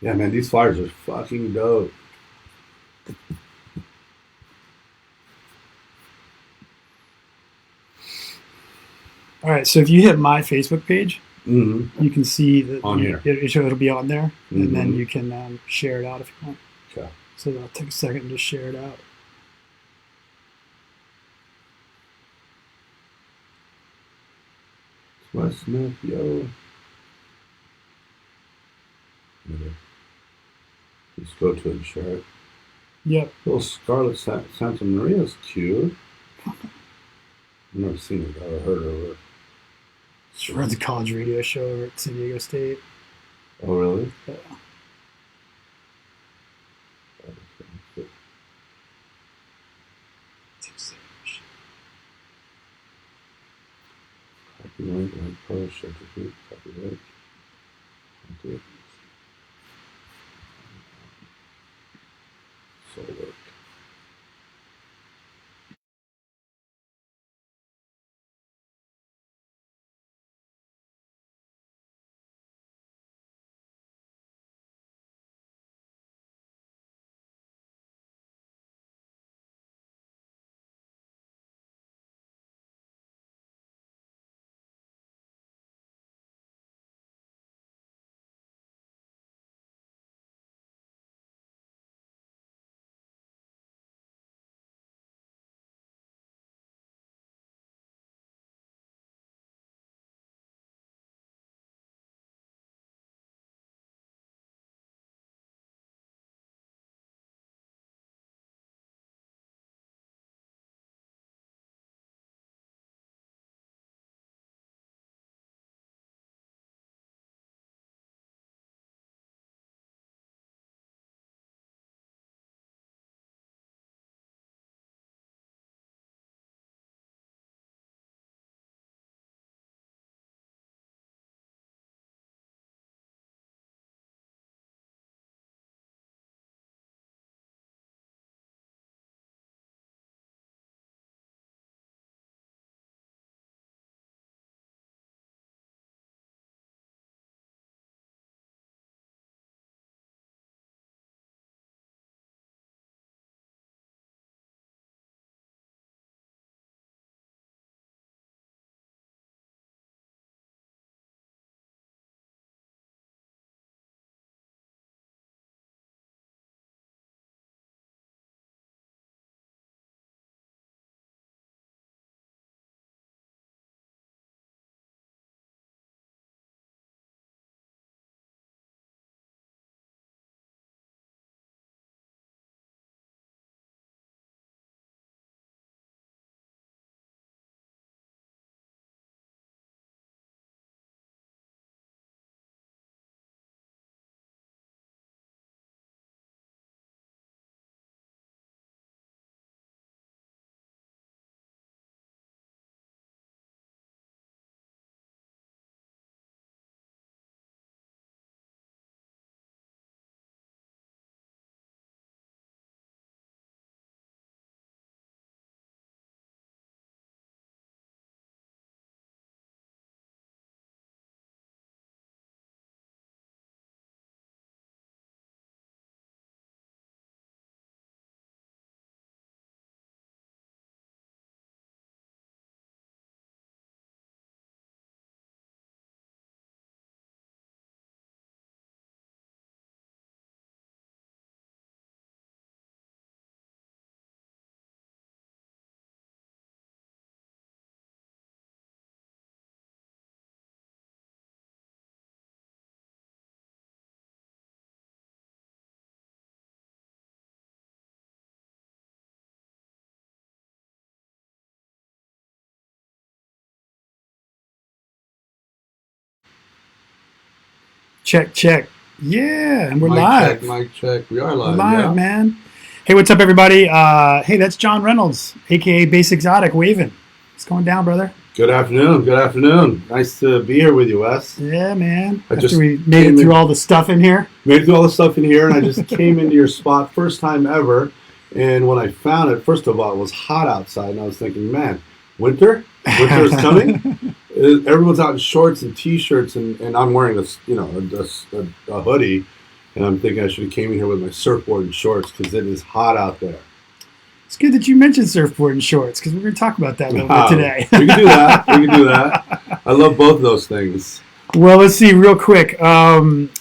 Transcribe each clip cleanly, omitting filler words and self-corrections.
Yeah, man, these flyers are fucking dope. All right, so if you hit my Facebook page, Mm-hmm. you can see that On here. it'll be on there, and then Mm-hmm. you can share it out if you want. Okay. So I'll take a second and just share it out. Wes Smith, yo. Just go to it and share it. Yep. Little Scarlet Santa Maria's cute. I've never seen it or heard of it. She runs a college radio show over at San Diego State. Oh, really? Yeah. Copy link, link post, share to group, copy link. Okay. Solar. Check, check. Yeah, and we're Mic check, live. mic check. We are We're live, live, yeah? man. Hey, what's up, everybody? Hey, that's John Reynolds, aka Base Exotic, waving. What's going down, brother? Good afternoon. Good afternoon. Nice to be here with you, Wes. Yeah, man. I After just we made it came through in, all the stuff in here. made it through all the stuff in here, and I just came into your spot first time ever. And when I found it, first of all, it was hot outside, and I was thinking, man, winter? Winter is coming? Everyone's out in shorts and t-shirts, and I'm wearing a hoodie, and I'm thinking I should have came in here with my surfboard and shorts because it is hot out there. It's good that you mentioned surfboard and shorts because we're going to talk about that a little bit today. We can do that. We can do that. I love both those things. Well, let's see real quick. Reminder.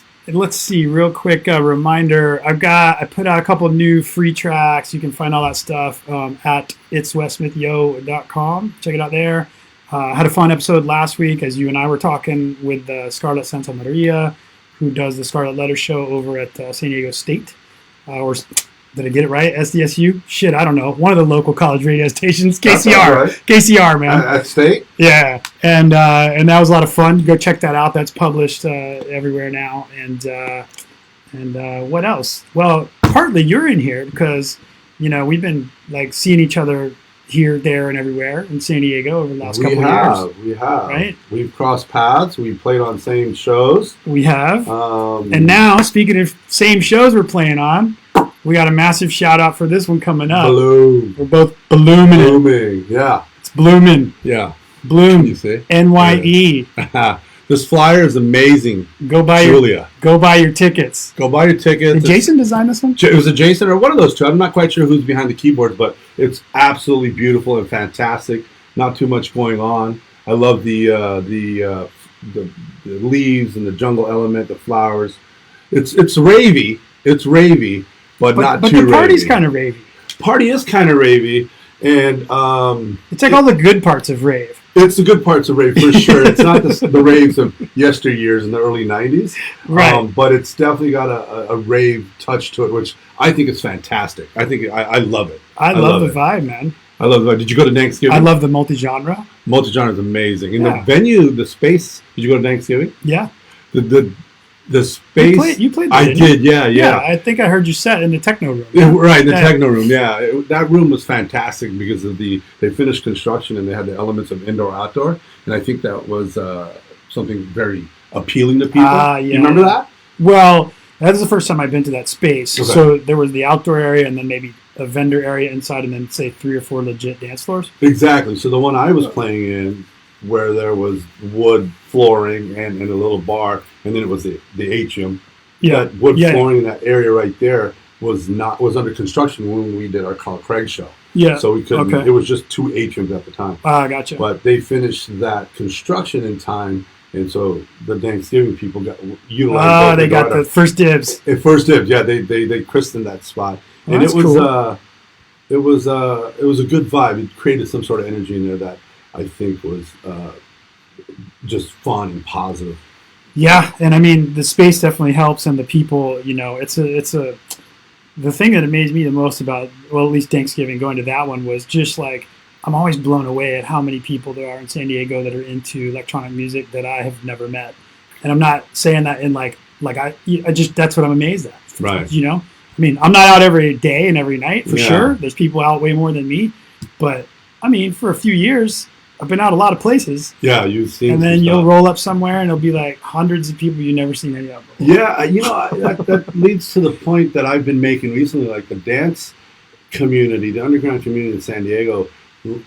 I put out a couple of new free tracks. You can find all that stuff at itswesmithyo.com. Check it out there. Had a fun episode last week as you and I were talking with Scarlett Santa Maria, who does the Scarlet Letter Show over at San Diego State. Or did I get it right? SDSU? Shit, I don't know. One of the local college radio stations. KCR. Right. KCR, man. At State? Yeah. And that was a lot of fun. Go check that out. That's published everywhere now. And what else? Well, partly you're in here because, we've been like seeing each other here, there, and everywhere in San Diego over the last couple of years. We have. Right? We've crossed paths. We played on same shows. We have. And now, speaking of same shows we're playing on, we got a massive shout out for this one coming up. Bloom. We're both blooming. Blooming, yeah. It's blooming. Yeah. Bloom. You see? NYE. Yeah. This flyer is amazing. Go buy Julia. Go buy your tickets. Go buy your tickets. Did Jason design this one? It was a Jason or one of those two. I'm not quite sure who's behind the keyboards, but it's absolutely beautiful and fantastic. Not too much going on. I love the leaves and the jungle element, the flowers. It's ravey. It's ravey, but not too ravey. But the party's kind of ravey. Party is kind of ravey, and it's like all the good parts of rave. It's the good parts of rave for sure. It's not the raves of yesteryears in the early '90s, right? But it's definitely got a rave touch to it, which I think is fantastic. I think I love it. I love the vibe, man. I love the vibe. Did you go to Thanksgiving? I love the multi-genre. Multi-genre is amazing. And the venue, the space. Did you go to Thanksgiving? Yeah. The space. You played. I did. Yeah. I think I heard you set in the techno room. Yeah, right, in the techno room. Yeah, that room was fantastic because of they finished construction and they had the elements of indoor outdoor, and I think that was something very appealing to people. Yeah. You remember that? Well, that was the first time I've been to that space. Okay. So there was the outdoor area and then maybe a vendor area inside, and then say 3 or 4 legit dance floors. Exactly. So the one I was playing in, where there was wood flooring and a little bar, and then it was the atrium. Yeah, that wood flooring in that area right there was under construction when we did our Carl Craig show. Yeah, so we couldn't. Okay. It was just 2 atriums at the time. Gotcha. But they finished that construction in time, and so the Thanksgiving people got utilized. They got the first dibs. First dibs, yeah. They christened that spot, and it was cool. It was a good vibe. It created some sort of energy in there that I think was just fun and positive. Yeah, and I mean the space definitely helps, and the people. The thing that amazed me the most about, well, at least Thanksgiving, going to that one was just like I'm always blown away at how many people there are in San Diego that are into electronic music that I have never met, and I'm not saying that in I just that's what I'm amazed at. Right. I mean, I'm not out every day and every night for sure. There's people out way more than me, but I mean, for a few years. I've been out a lot of places. Yeah, you've seen. And then you'll roll up somewhere, and it'll be like hundreds of people you've never seen any of before. Yeah, that leads to the point that I've been making recently. Like the dance community, the underground community in San Diego,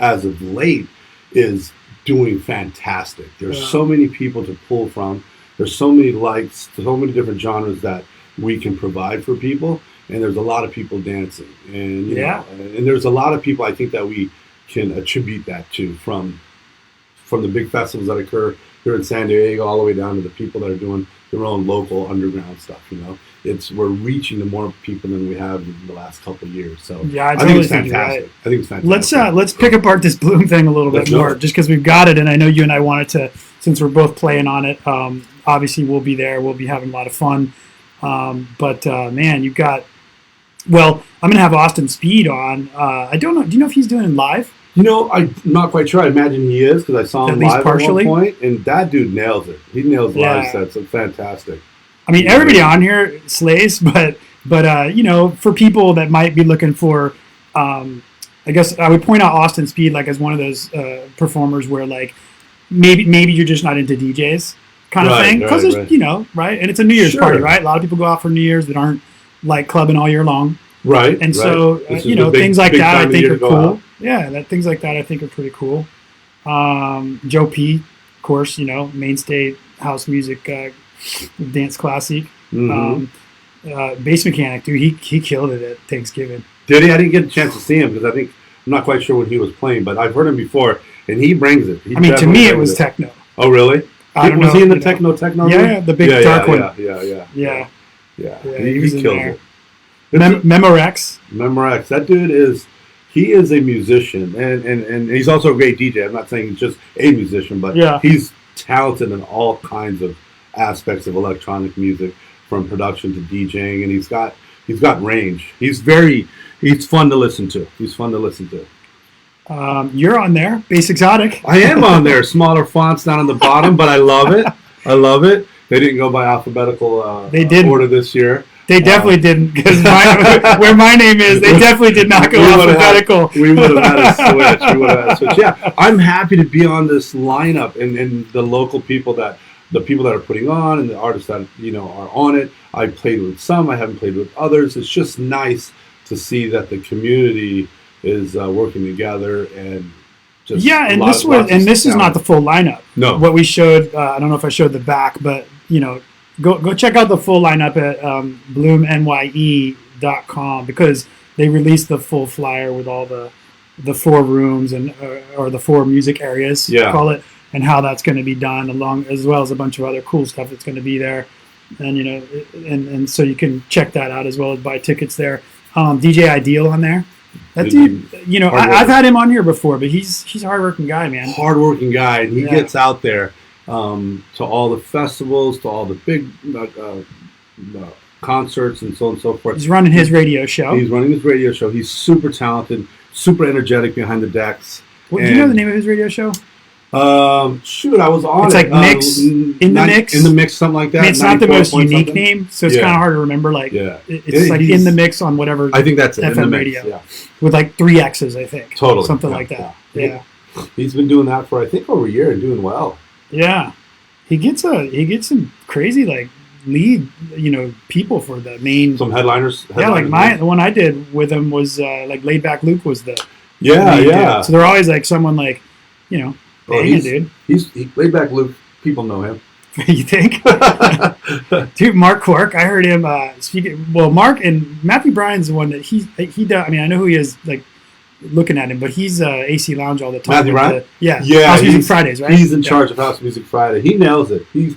as of late, is doing fantastic. There's so many people to pull from. There's so many likes, so many different genres that we can provide for people, and there's a lot of people dancing. And you know, and there's a lot of people I think that we can attribute that to from the big festivals that occur here in San Diego all the way down to the people that are doing their own local underground stuff. We're reaching to more people than we have in the last couple of years. So yeah, I think it's fantastic. I think it's fantastic. Let's pick apart this Bloom thing a little bit more, just because we've got it, and I know you and I wanted to, since we're both playing on it. Obviously, we'll be there. We'll be having a lot of fun. But man, you've got. Well, I'm gonna have Austin Speed on. I don't know. Do you know if he's doing live? I'm not quite sure. I imagine he is because I saw him live at one point, and that dude nails it. He nails live sets. It's fantastic. I mean, everybody on here slays, but for people that might be looking for, I guess I would point out Austin Speed as one of those performers where maybe you're just not into DJs kind of thing because right, and it's a New Year's party, right? A lot of people go out for New Year's that aren't clubbing all year long. Right. And so, things like that I think are cool. Out. Yeah, things like that I think are pretty cool. Joe P, of course, mainstay house music, dance classic. Mm-hmm. bass mechanic, dude. He killed it at Thanksgiving. Did he? I didn't get a chance to see him because I'm not quite sure when he was playing, but I've heard him before, and he brings it. I mean, to me, it was techno. Oh, really? I don't know. Was he in the techno? Yeah, the big dark one. Yeah. He was in kills there. it. Memorex. That dude is a musician, and he's also a great DJ. I'm not saying he's just a musician, but he's talented in all kinds of aspects of electronic music, from production to DJing, and he's got range. He's fun to listen to. You're on there, Bass Exotic. I am on there. Smaller fonts down on the bottom, but I love it. They didn't go by alphabetical order this year. They definitely didn't, because where my name is, they definitely did not go alphabetical. We would have had a switch. Yeah, I'm happy to be on this lineup, and the local people that are putting on, and the artists that are on it. I played with some. I haven't played with others. It's just nice to see that the community is working together and. This is not the full lineup. No. What we showed, I don't know if I showed the back, but go check out the full lineup at bloomnye.com, because they released the full flyer with all the 4 rooms and or the 4 music areas, call it, and how that's going to be done, as well as a bunch of other cool stuff that's going to be there, and and so you can check that out as well as buy tickets there. DJ Ideal on there. That dude, I've had him on here before, but he's a hardworking guy, man. Hardworking guy, and he gets out there to all the festivals, to all the big concerts, and so on and so forth. He's running his radio show. He's super talented, super energetic behind the decks. Do you know the name of his radio show? I was on. It's like Mix in the Mix, something like that. I mean, it's not the most unique name, so it's kind of hard to remember. It's like in the mix on whatever. I think that's it, FM radio, with like 3 X's, I think. Totally, something like that. Yeah. He's been doing that for I think over a year and doing well. Yeah, he gets some crazy lead people for the main. Some headliners. The one I did with him was Laid Back Luke was the lead dude. So they're always someone dude. He's Laid Back Luke. People know him. You think? Dude, Mark Quirk. I heard him speaking. Well, Mark and Matthew Bryan's the one that he does. I mean, I know who he is. Looking at him, but he's AC Lounge all the time. Matthew Bryan. House Music Fridays, right? He's in charge of House Music Friday. He nails it. He's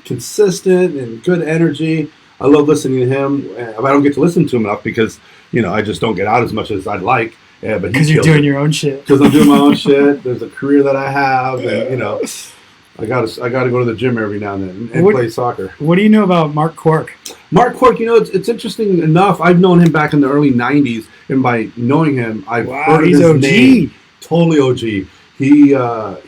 consistent and good energy. I love listening to him. I don't get to listen to him enough because I just don't get out as much as I'd like. Yeah, but because you're doing your own shit. Because I'm doing my own shit. There's a career that I have, and I got to go to the gym every now and then and play soccer. What do you know about Mark Quirk? Mark Quirk, it's interesting enough. I've known him back in the early '90s, and by knowing him, I've heard of his OG. name. Totally OG.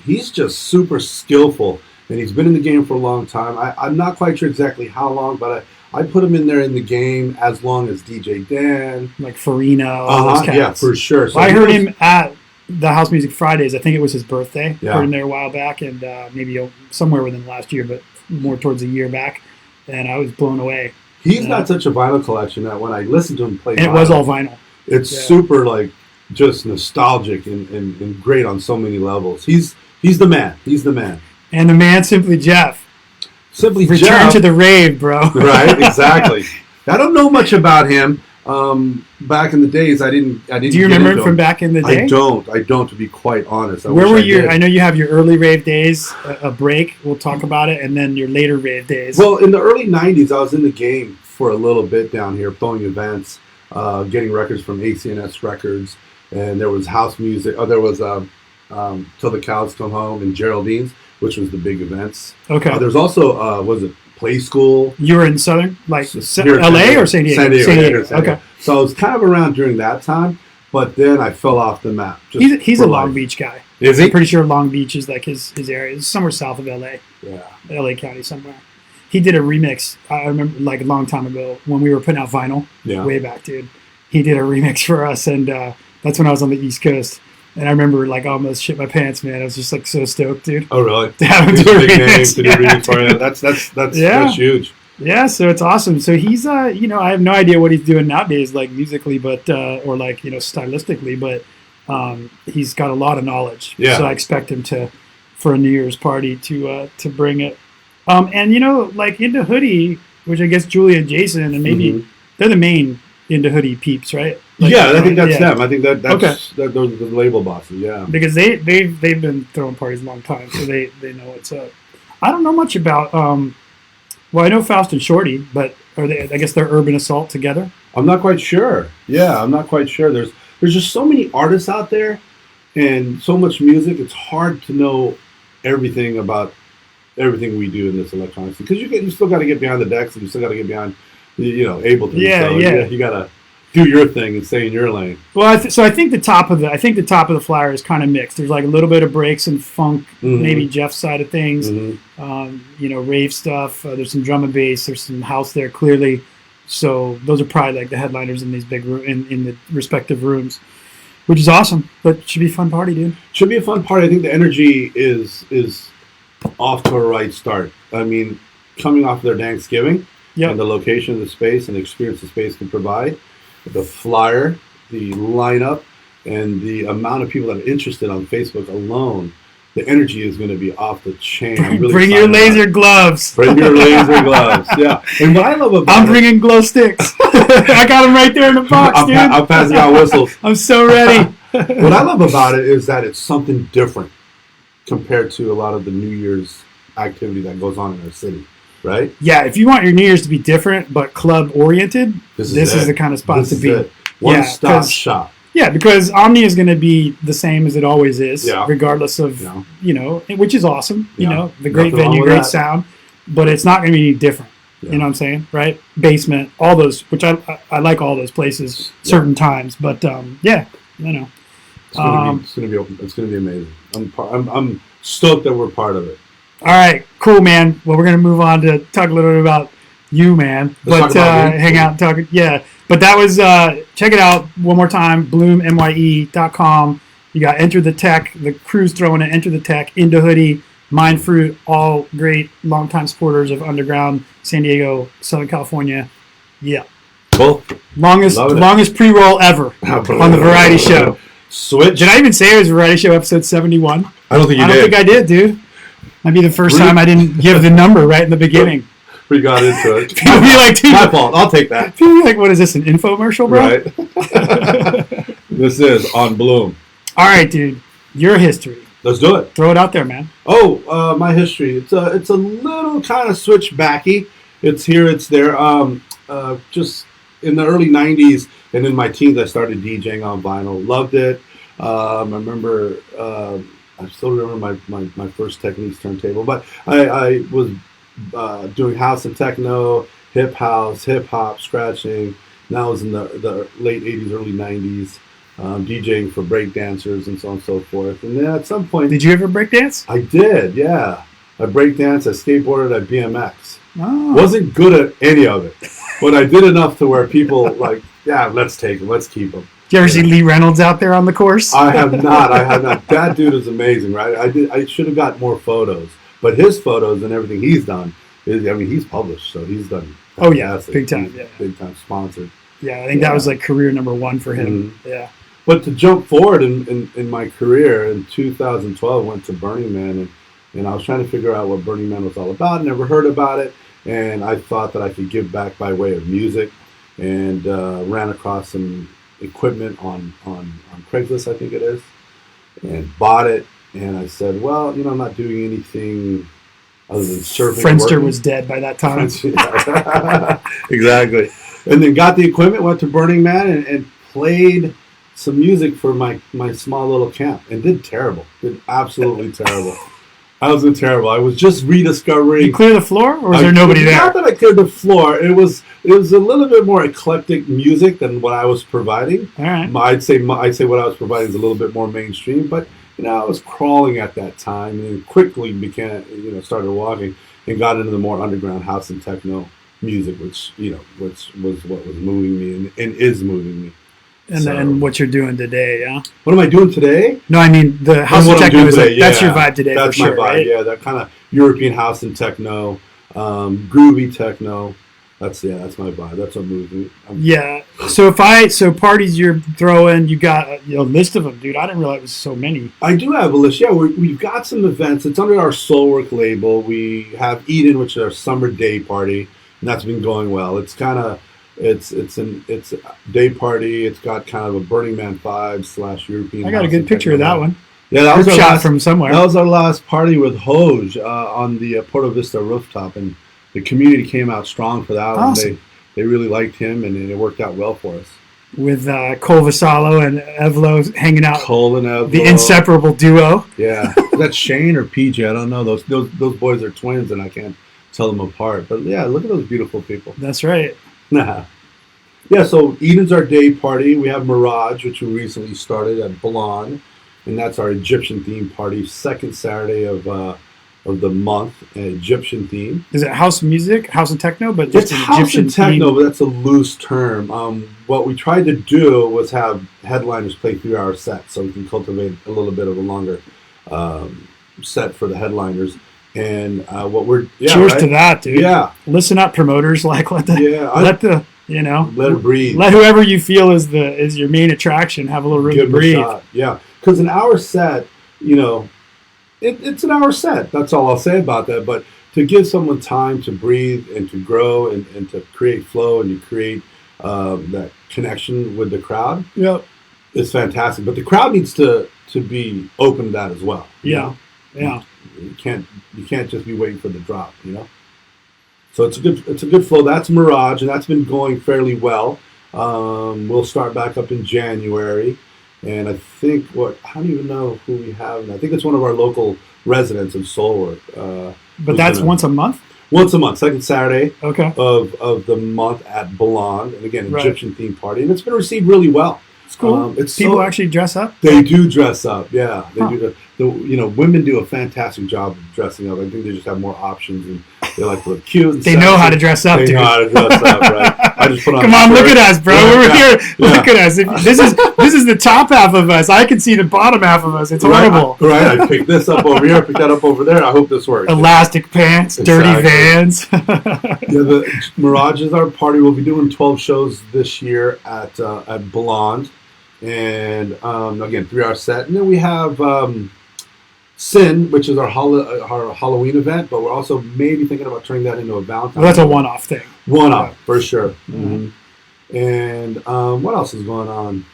He's just super skillful, and he's been in the game for a long time. I'm not quite sure exactly how long, but I put him in there in the game as long as DJ Dan, like Farina. Yeah, for sure. So I heard him at the House Music Fridays. I think it was his birthday. Yeah. Heard him there a while back, and maybe somewhere within the last year, but more towards a year back. And I was blown away. He's got such a vinyl collection that when I listened to him play, and it was all vinyl. It's super just nostalgic and great on so many levels. He's the man. He's the man. And the man, Simply Jeff. Return Jeff. To the rave, bro. Right, exactly. I don't know much about him. Back in the days, I didn't. Do you remember him from back in the day? I don't. To be quite honest. Where were you? I know you have your early rave days. A break. We'll talk about it, and then your later rave days. Well, in the early '90s, I was in the game for a little bit down here, throwing events, getting records from ACNS Records, and there was house music. Oh, there was Till the Cows Come Home and Geraldine's, which was the big events. Okay. There's also was it Play School? You were in Southern, LA or San Diego? San Diego. Okay. So I was kind of around during that time, but then I fell off the map. He's a Long Beach guy. Is he? I'm pretty sure Long Beach is his area. It's somewhere south of LA. Yeah. LA County somewhere. He did a remix. I remember a long time ago when we were putting out vinyl. Yeah. Way back, dude. He did a remix for us, and that's when I was on the East Coast. And I remember almost shit my pants, man. I was just so stoked, dude. Oh, really? To have him do a remix. To do remix for you. That's huge. Yeah, so it's awesome. So he's, I have no idea what he's doing nowadays, musically, but or stylistically, but he's got a lot of knowledge. Yeah. So I expect him for a New Year's party to bring it. And into Hoodie, which I guess Julia and Jason, and maybe they're the main Into Hoodie peeps, right? Like, yeah, I think that's yeah. them. I think that's those are the label bosses. Yeah, because they've been throwing parties a long time, so they know what's up. I don't know much about. Well, I know Faust and Shorty, but are they? I guess they're Urban Assault together. I'm not quite sure. Yeah, I'm not quite sure. There's just so many artists out there, and so much music. It's hard to know everything about everything we do in this electronics because you still got to get behind the decks, and you still got to get behind, Ableton. Yeah, so, yeah. You got to do your thing and stay in your lane. Well, so I think the top of the flyer is kind of mixed. There's like a little bit of breaks and funk, maybe Jeff's side of things. Rave stuff. There's some drum and bass. There's some house there clearly. So those are probably like the headliners in these big in the respective rooms, which is awesome. But it should be a fun party, dude. Should be a fun party. I think the energy is off to a right start. I mean, coming off their Thanksgiving and the location of the space and the experience the space can provide. The flyer, the lineup, and the amount of people that are interested on Facebook alone, the energy is going to be off the chain. I'm really Bring your laser gloves. Bring your laser gloves. Yeah. And what I love about I'm bringing glow sticks. I got them right there in the box, dude. I'm passing out whistles. I'm so ready. What I love about it is that it's something different compared to a lot of the New Year's activity that goes on in our city. Right? Yeah, if you want your New Year's to be different but club oriented, this is the kind of spot to be. One stop shop. Yeah, because Omni is going to be the same as it always is, regardless of which is awesome. The great venue, great sound, but it's not going to be any different. You know what I'm saying, right? Basement, all those, which I like all those places certain times, but It's going to be amazing. I'm stoked that we're part of it. All right, cool, man. Well, we're going to move on to talk a little bit about you, man. But hang out and talk. Yeah. But that was, check it out one more time, bloommye.com. You got Enter the Tech, the crew's throwing it, Enter the Tech, Into Hoodie, Mind Fruit, all great longtime supporters of Underground, San Diego, Southern California. Yeah. Cool. Longest pre-roll ever on the Variety ShYo. Switch. Did I even say it was Variety ShYo episode 71? I don't think you did. I don't think I did, dude. Might be the first time I didn't give the number right in the beginning. We got into it. People be like, dude, my fault. I'll take that. People be like, what is this, an infomercial, bro? Right. This is on Bloom. All right, dude. Your history. Let's do it. Throw it out there, man. Oh, my history. It's a little kind of switchbacky. It's here, it's there. Just in the early 90s and in my teens, I started DJing on vinyl. Loved it. I remember... I still remember my first Techniques turntable, but I was doing house and techno, hip house, hip hop, scratching. And that was in the late 80s, early 90s, DJing for break dancers and so on and so forth. And then at some point... Did you ever break dance? I did, yeah. I break danced, I skateboarded, I BMX. Oh. Wasn't good at any of it, but I did enough to where people like, yeah, let's take them, let's keep them. Did you ever see Lee Reynolds out there on the course? I have not. That dude is amazing, right? I should have got more photos, but his photos and everything he's done, he's published, so he's done. Oh yeah, big time, big time sponsored. Yeah, I think that was like career number one for him. Mm-hmm. Yeah. But to jump forward in my career, in 2012, I went to Burning Man, and I was trying to figure out what Burning Man was all about. Never heard about it, and I thought that I could give back by way of music, and ran across some equipment on Craigslist, I think it is, and bought it. And I said, well, I'm not doing anything other than surfing. Friendster was dead by that time. Exactly. And then got the equipment, went to Burning Man, and played some music for my small little camp, and did terrible. Did absolutely terrible. I was terrible. I was just rediscovering. You clear the floor, or was there nobody there? Not that I cleared the floor. It was a little bit more eclectic music than what I was providing. All right. I'd say what I was providing is a little bit more mainstream, but I was crawling at that time, and quickly started walking and got into the more underground house and techno music, which was what was moving me and is moving me. And what you're doing today, yeah? What am I doing today? No, I mean, the house and techno is that's your vibe today. That's for sure, my vibe, right? Yeah, that kind of European house and techno, groovy techno. That's my vibe. That's what moves me. Yeah. So parties you're throwing, you got a list of them, dude. I didn't realize it was so many. I do have a list. Yeah, we've got some events. It's under our Soulwork label. We have Eden, which is our summer day party. and that's been going well. It's kind of it's a day party. It's got kind of a Burning Man vibe / European. I got a good picture of that one. Yeah, that was our shot last, from somewhere. That was our last party with Hoj on the Porto Vista rooftop, and the community came out strong for that Awesome. one. They really liked him, and it worked out well for us. With Cole Vassallo and Evlo hanging out, Cole and Evlo, the inseparable duo. Yeah, that's Shane or PJ. I don't know. Those boys are twins, and I can't tell them apart. But yeah, look at those beautiful people. That's right. Yeah, so Eden's our day party. We have Mirage, which we recently started at Blonde, and that's our Egyptian theme party. Second Saturday of the month, an Egyptian theme. Is it house music, house and techno? But just It's an house Egyptian and techno, theme? but that's a loose term. What we tried to do was have headliners play 3-hour sets, so we can cultivate a little bit of a longer set for the headliners. And what we're Cheers to that, dude. Yeah, Listen up, promoters. Like let it breathe. Let whoever you feel is your main attraction have a little room to Give 'em a breathe. shot. Yeah, because an hour set, it's an hour set. That's all I'll say about that. But to give someone time to breathe and to grow and to create flow and to create that connection with the crowd, Yep. is fantastic. But the crowd needs to be open to that as well. Yeah. Yeah. You can't just be waiting for the drop. So it's a good flow. That's Mirage, and that's been going fairly well. We'll start back up in January. And I think I don't even know who we have. I think it's one of our local residents of Soulwork. But that's once a month? Once a month, second Saturday Okay. of the month at Blonde. And again, Right. Egyptian theme party. And it's been received really well. It's cool. People actually dress up? They do dress up, yeah. They Huh. do. Women do a fantastic job of dressing up. I think they just have more options, and they like to look cute. And They know how to dress up, They dude. know how to dress up, right? I just put on. Come a on, look shirt. at us, bro. Yeah, We're yeah, here. yeah. Look at us. This is the top half of us. I can see the bottom half of us. It's horrible. Right. I picked this up over here. I picked that up over there. I hope this works. Elastic pants, dirty Exactly. Vans. Yeah, the Mirage is our party. We'll be doing 12 shows this year at Blonde, and again 3-hour set. And then we have Sin, which is our Halloween event, but we're also maybe thinking about turning that into a Valentine's. Well, that's a one-off thing. One-off for sure. Mm-hmm. And what else is going on?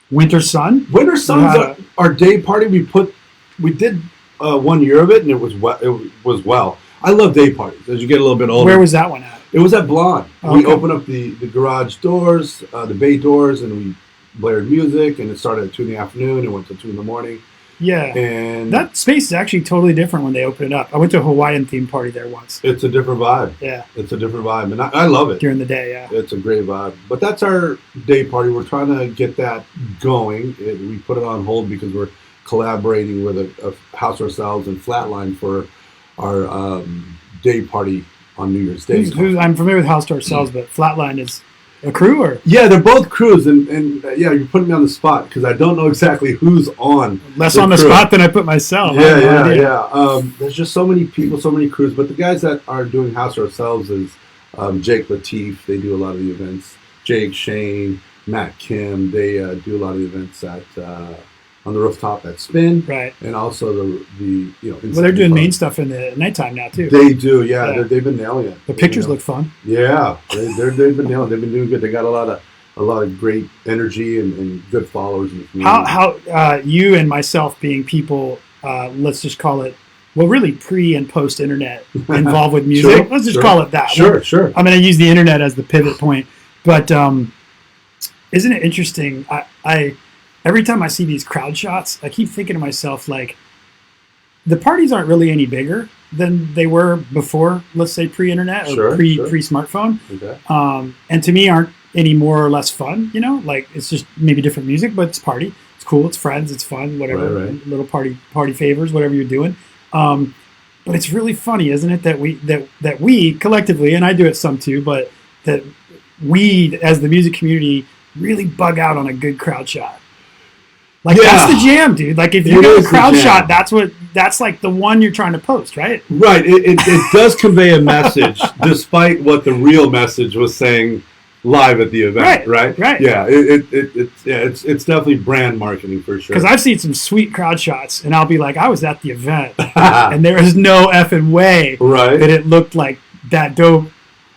Winter Sun. Winter Sun's our day party. We did 1 year of it, and it was well. I love day parties. As you get a little bit older. Where was that one at? It was at Blonde. Oh, We okay. opened up the garage doors, the bay doors, and we blared music. And it started at 2 in the afternoon. It went to 2 in the morning. Yeah. And That space is actually totally different when they open it up. I went to a Hawaiian theme party there once. it's a different vibe. Yeah. It's a different vibe, and I love it. During the day, yeah. It's a great vibe. But that's our day party. We're trying to get that going. We put it on hold because we're collaborating with a House Ourselves and Flatline for our day party on New Year's Day. I'm familiar with House to Ourselves, but Flatline is a crew or Yeah, they're both crews, and yeah, you're putting me on the spot because I don't know exactly who's on. less on the crew. spot than I put myself. I have no idea. Yeah. There's just so many people, so many crews. But the guys that are doing House Ourselves is Jake Lateef. They do a lot of the events. Jake, Shane, Matt Kim. They do a lot of the events at on the rooftop at Spin, Right. and also the Well, they're doing main stuff in the nighttime now too. They do, yeah. Yeah. They've been nailing it. The pictures look fun. Yeah, they've been nailing. They've been doing good. They got a lot of great energy and good followers in the community. How you and myself being people, let's just call it, well, really pre and post internet involved with music. Sure, Let's just sure. call it that. Sure. I'm going to use the internet as the pivot point, but isn't it interesting? I every time I see these crowd shots, I keep thinking to myself, like, the parties aren't really any bigger than they were before, let's say pre-internet or Sure. pre-smartphone. Okay. And to me aren't any more or less fun, like it's just maybe different music, but it's party. It's cool. It's friends. It's fun, whatever, Right. little party favors, whatever you're doing. But it's really funny, isn't it? That we collectively, and I do it some too, but that we as the music community really bug out on a good crowd shot. Like that's the jam, dude. Like if you It get is a crowd the jam. shot, that's like the one you're trying to post, right? Right. It does convey a message, despite what the real message was saying live at the event. Right. Yeah. It's definitely brand marketing for sure. Because I've seen some sweet crowd shots, and I'll be like, I was at the event, and there is no effing way Right. that it looked like that dope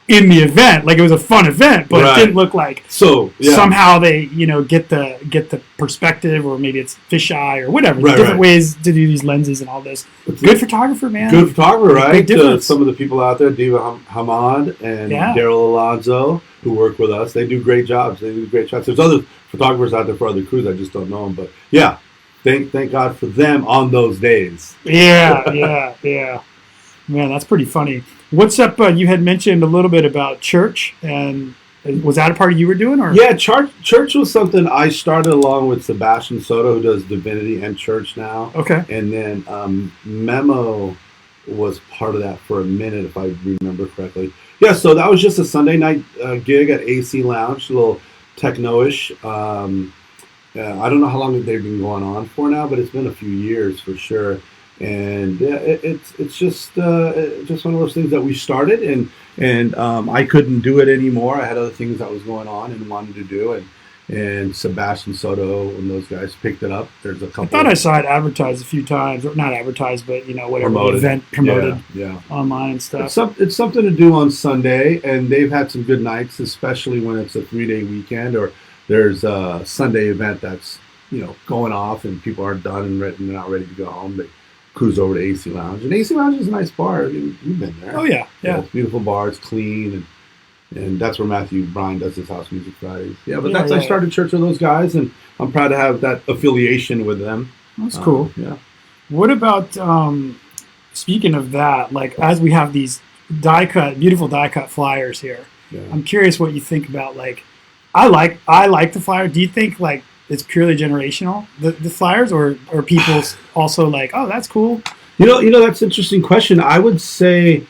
in the event. Like it was a fun event, but Right. it didn't look like So somehow they get the perspective, or maybe it's fisheye or whatever. Right, Different right. ways to do these lenses and all this. Good photographer, man. Good photographer, right? Big difference. Some of the people out there, Diva Hamad and Yeah. Daryl Alonzo, who work with us, they do great jobs. They do great shots. There's other photographers out there for other crews. I just don't know them, but yeah, thank God for them on those days. Yeah. Man, that's pretty funny. What's up? You had mentioned a little bit about church, and was that a party you were doing? Or Yeah, church was something I started along with Sebastian Soto, who does Divinity and Church now. Okay. And then Memo was part of that for a minute, if I remember correctly. Yeah, so that was just a Sunday night gig at AC Lounge, a little techno-ish. I don't know how long they've been going on for now, but it's been a few years for sure. And it's just one of those things that we started, and I couldn't do it anymore. I had other things that was going on and wanted to do, and Sebastian Soto and those guys picked it up. There's a couple. I thought I saw it advertised a few times, or not advertised, but whatever, Promoted. the event promoted Yeah. online and stuff. It's something to do on Sunday, and they've had some good nights, especially when it's a 3-day weekend or there's a Sunday event that's going off and people aren't done and they're not ready to go home. They cruise over to AC Lounge, and AC Lounge is a nice bar. You've been there. Oh yeah. It's a beautiful bar. It's clean, and that's where Matthew Bryan does his House Music Fridays. Yeah, but I started church with those guys, and I'm proud to have that affiliation with them. That's cool. Yeah. What about speaking of that? Like, as we have these beautiful die cut flyers here, I'm curious what you think about. Like, I like the flyer. Do you think like it's purely generational, the flyers, or people also like, oh, that's cool? That's an interesting question. I would say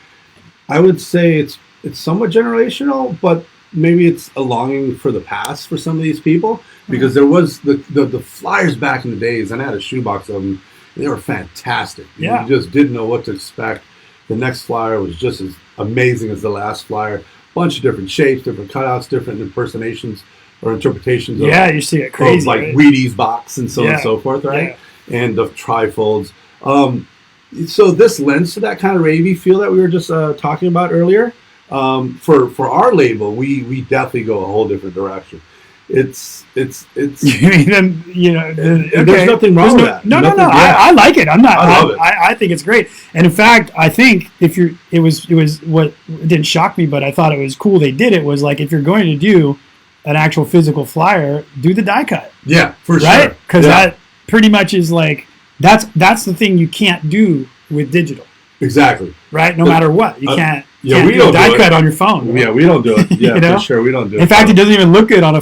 it's somewhat generational, but maybe it's a longing for the past for some of these people, because there was the flyers back in the days, and I had a shoebox of them. They were fantastic. Yeah. You just didn't know what to expect. The next flyer was just as amazing as the last flyer. Bunch of different shapes, different cutouts, different impersonations or interpretations. You see it crazy, of like right? Wheaties box and so on and so forth, right? Yeah. And the trifolds. So this lends to that kind of ravey feel that we were just talking about earlier. For our label, we definitely go a whole different direction. It's You mean, okay. There's nothing wrong with that. No. I like it. I'm not. I love it. I think it's great. And in fact, I think it was what it didn't shock me, but I thought it was cool. They did it was like, if you're going to do an actual physical flyer, do the die cut. Yeah, for sure. Right? Because that pretty much is like that's the thing you can't do with digital. Exactly. Right? No matter what, you can't. Yeah, we do don't a die do it. cut on your phone. Right? Yeah, we don't do it. Yeah, for sure, we don't do it. In fact, it doesn't even look good on a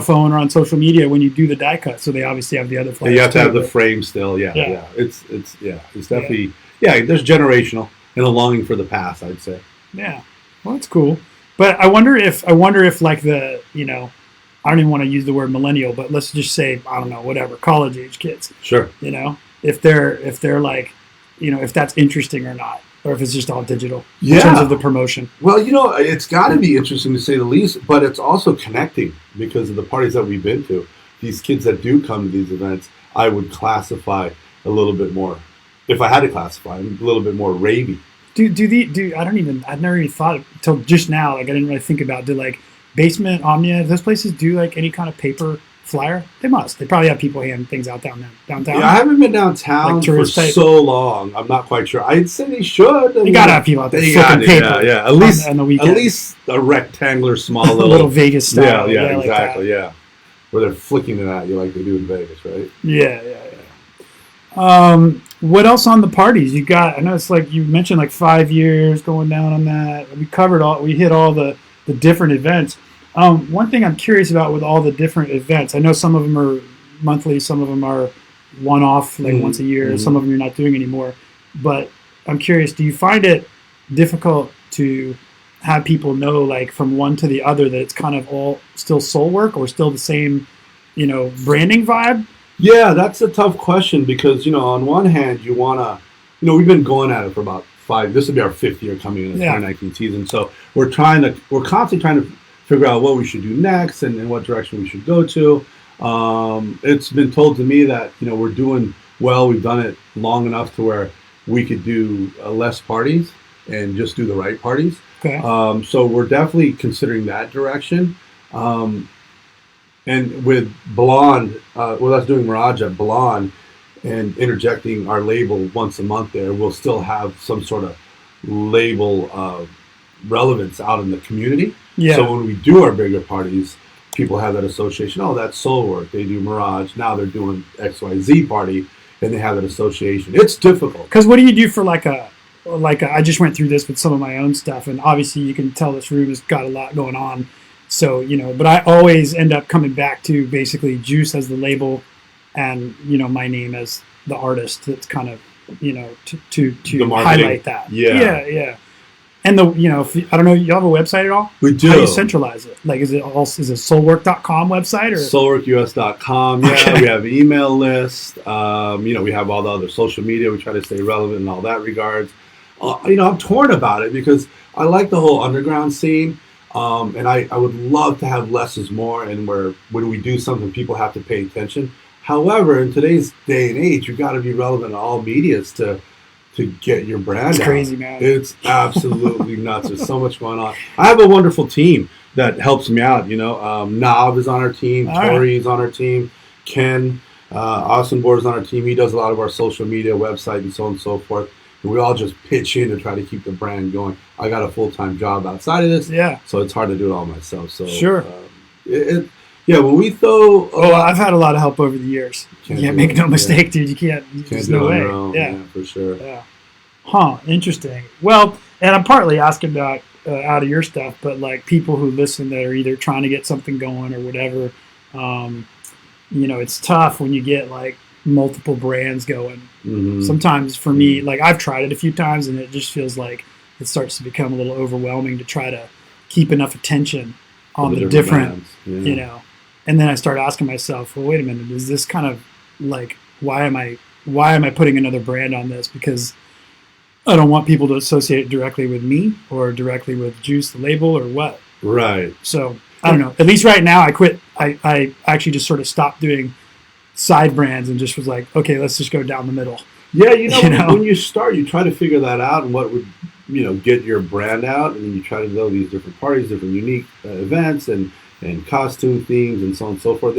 phone or on social media when you do the die cut. So they obviously have the other flyers. You have to have the frame still. Yeah. It's definitely there's generational and a longing for the past, I'd say. Yeah, well, that's cool. But I wonder if like the I don't even want to use the word millennial, but let's just say, I don't know, whatever, college age kids. Sure. If they're like, if that's interesting or not, or if it's just all digital in Yeah. terms of the promotion. Well, it's got to be interesting to say the least, but it's also connecting because of the parties that we've been to. These kids that do come to these events, I would classify a little bit more, if I had to classify, a little bit more ravey. I've never even thought until just now, like I didn't really think about, do like Basement, Omnia, those places do like any kind of paper flyer? They must. They probably have people hand things out downtown. Yeah, I haven't been downtown Like for tourist type. so long. I'm not quite sure. I'd say they should. You gotta have people out there They flipping got it, paper. yeah. At least on the weekend. At least a rectangular, small a little Vegas style. Yeah, like exactly. that. Yeah, where they're flicking it at you like they do in Vegas, right? Yeah. What else on the parties you got? I know it's like you mentioned, like 5 years going down on that. We hit all the different events. One thing I'm curious about with all the different events, I know some of them are monthly, some of them are one-off, like once a year. Some of them you're not doing anymore. But I'm curious, do you find it difficult to have people know, like from one to the other, that it's kind of all still soul work or still the same, branding vibe? Yeah, that's a tough question because, on one hand, you want to, we've been going at it for about 5, this will be our 5th year coming in the 2019 season. So we're constantly trying to figure out what we should do next and what direction we should go to. It's been told to me that, we're doing well. We've done it long enough to where we could do less parties and just do the right parties. Okay. So we're definitely considering that direction. And with Blonde, with us doing Mirage at Blonde and interjecting our label once a month there, we'll still have some sort of label relevance out in the community. Yeah. So when we do our bigger parties, people have that association. Oh, that's Soulwork. They do Mirage. Now they're doing XYZ party, and they have that association. It's difficult. Because what do you do for like a I just went through this with some of my own stuff, and obviously you can tell this room has got a lot going on. So, but I always end up coming back to basically Juice as the label and, my name as the artist. That's kind of, to highlight that. Yeah. And I don't know, you have a website at all? We do. How do you centralize it? Like, is it soulwork.com website or soulworkus.com? Yeah, okay. We have an email list. We have all the other social media. We try to stay relevant in all that regards. I'm torn about it because I like the whole underground scene. And I would love to have less is more, and where when we do something, people have to pay attention. However, in today's day and age, you've got to be relevant in all medias to get your brand It's out. crazy, man. It's absolutely nuts. There's so much going on. I have a wonderful team that helps me out. Nav is on our team. Tori is on our team. Ken Austinborg is on our team. He does a lot of our social media, website, and so on and so forth. And we all just pitch in to try to keep the brand going. I got a full-time job outside of this, so it's hard to do it all myself. So sure, when we throw, I've had a lot of help over the years. You can't make no mistake, dude. You can't. There's no way. Yeah, for sure. Yeah. Huh. Interesting. Well, and I'm partly asking about out of your stuff, but like people who listen that are either trying to get something going or whatever. It's tough when you get like multiple brands going. Mm-hmm. Sometimes for me, like I've tried it a few times and it just feels like it starts to become a little overwhelming to try to keep enough attention on the different and then I start asking myself, well, wait a minute, is this kind of like, why am I putting another brand on this? Because I don't want people to associate it directly with me or directly with Juice, the label, or what. Right. So I don't know. At least right now I quit. I actually just sort of stopped doing side brands and just was like, okay, let's just go down the middle. Yeah, when you start, you try to figure that out and what would get your brand out, and then you try to go to these different parties, different unique events, and costume themes, and so on and so forth.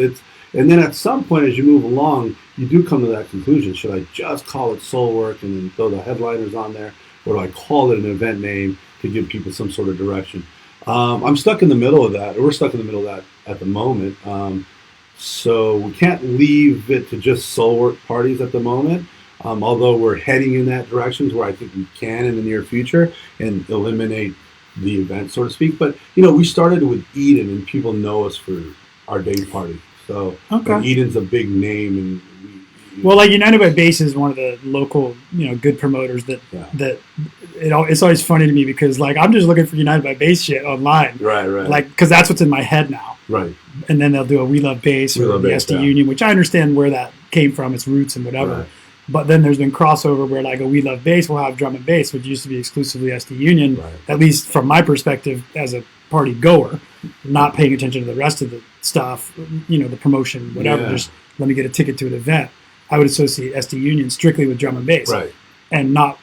And then at some point, as you move along, you do come to that conclusion: should I just call it Soulwork and then throw the headliners on there, or do I call it an event name to give people some sort of direction? I'm stuck in the middle of that. We're stuck in the middle of that at the moment. So we can't leave it to just Soulwork parties at the moment, although we're heading in that direction to where I think we can in the near future and eliminate the event, so to speak. But, we started with Eden, and people know us for our day party. So Eden's a big name. And well, like United by Bass is one of the local, good promoters that it's always funny to me because, like, I'm just looking for United by Bass shit online. Right. Like, because that's what's in my head now. Right. And then they'll do a We Love Bass or the SD Union, which I understand where that came from, its roots and whatever. Right. But then there's been crossover where like a We Love Bass will have drum and bass, which used to be exclusively SD Union, at least from my perspective as a party goer, not paying attention to the rest of the stuff, the promotion, whatever, just let me get a ticket to an event. I would associate SD Union strictly with drum and bass. Right. And not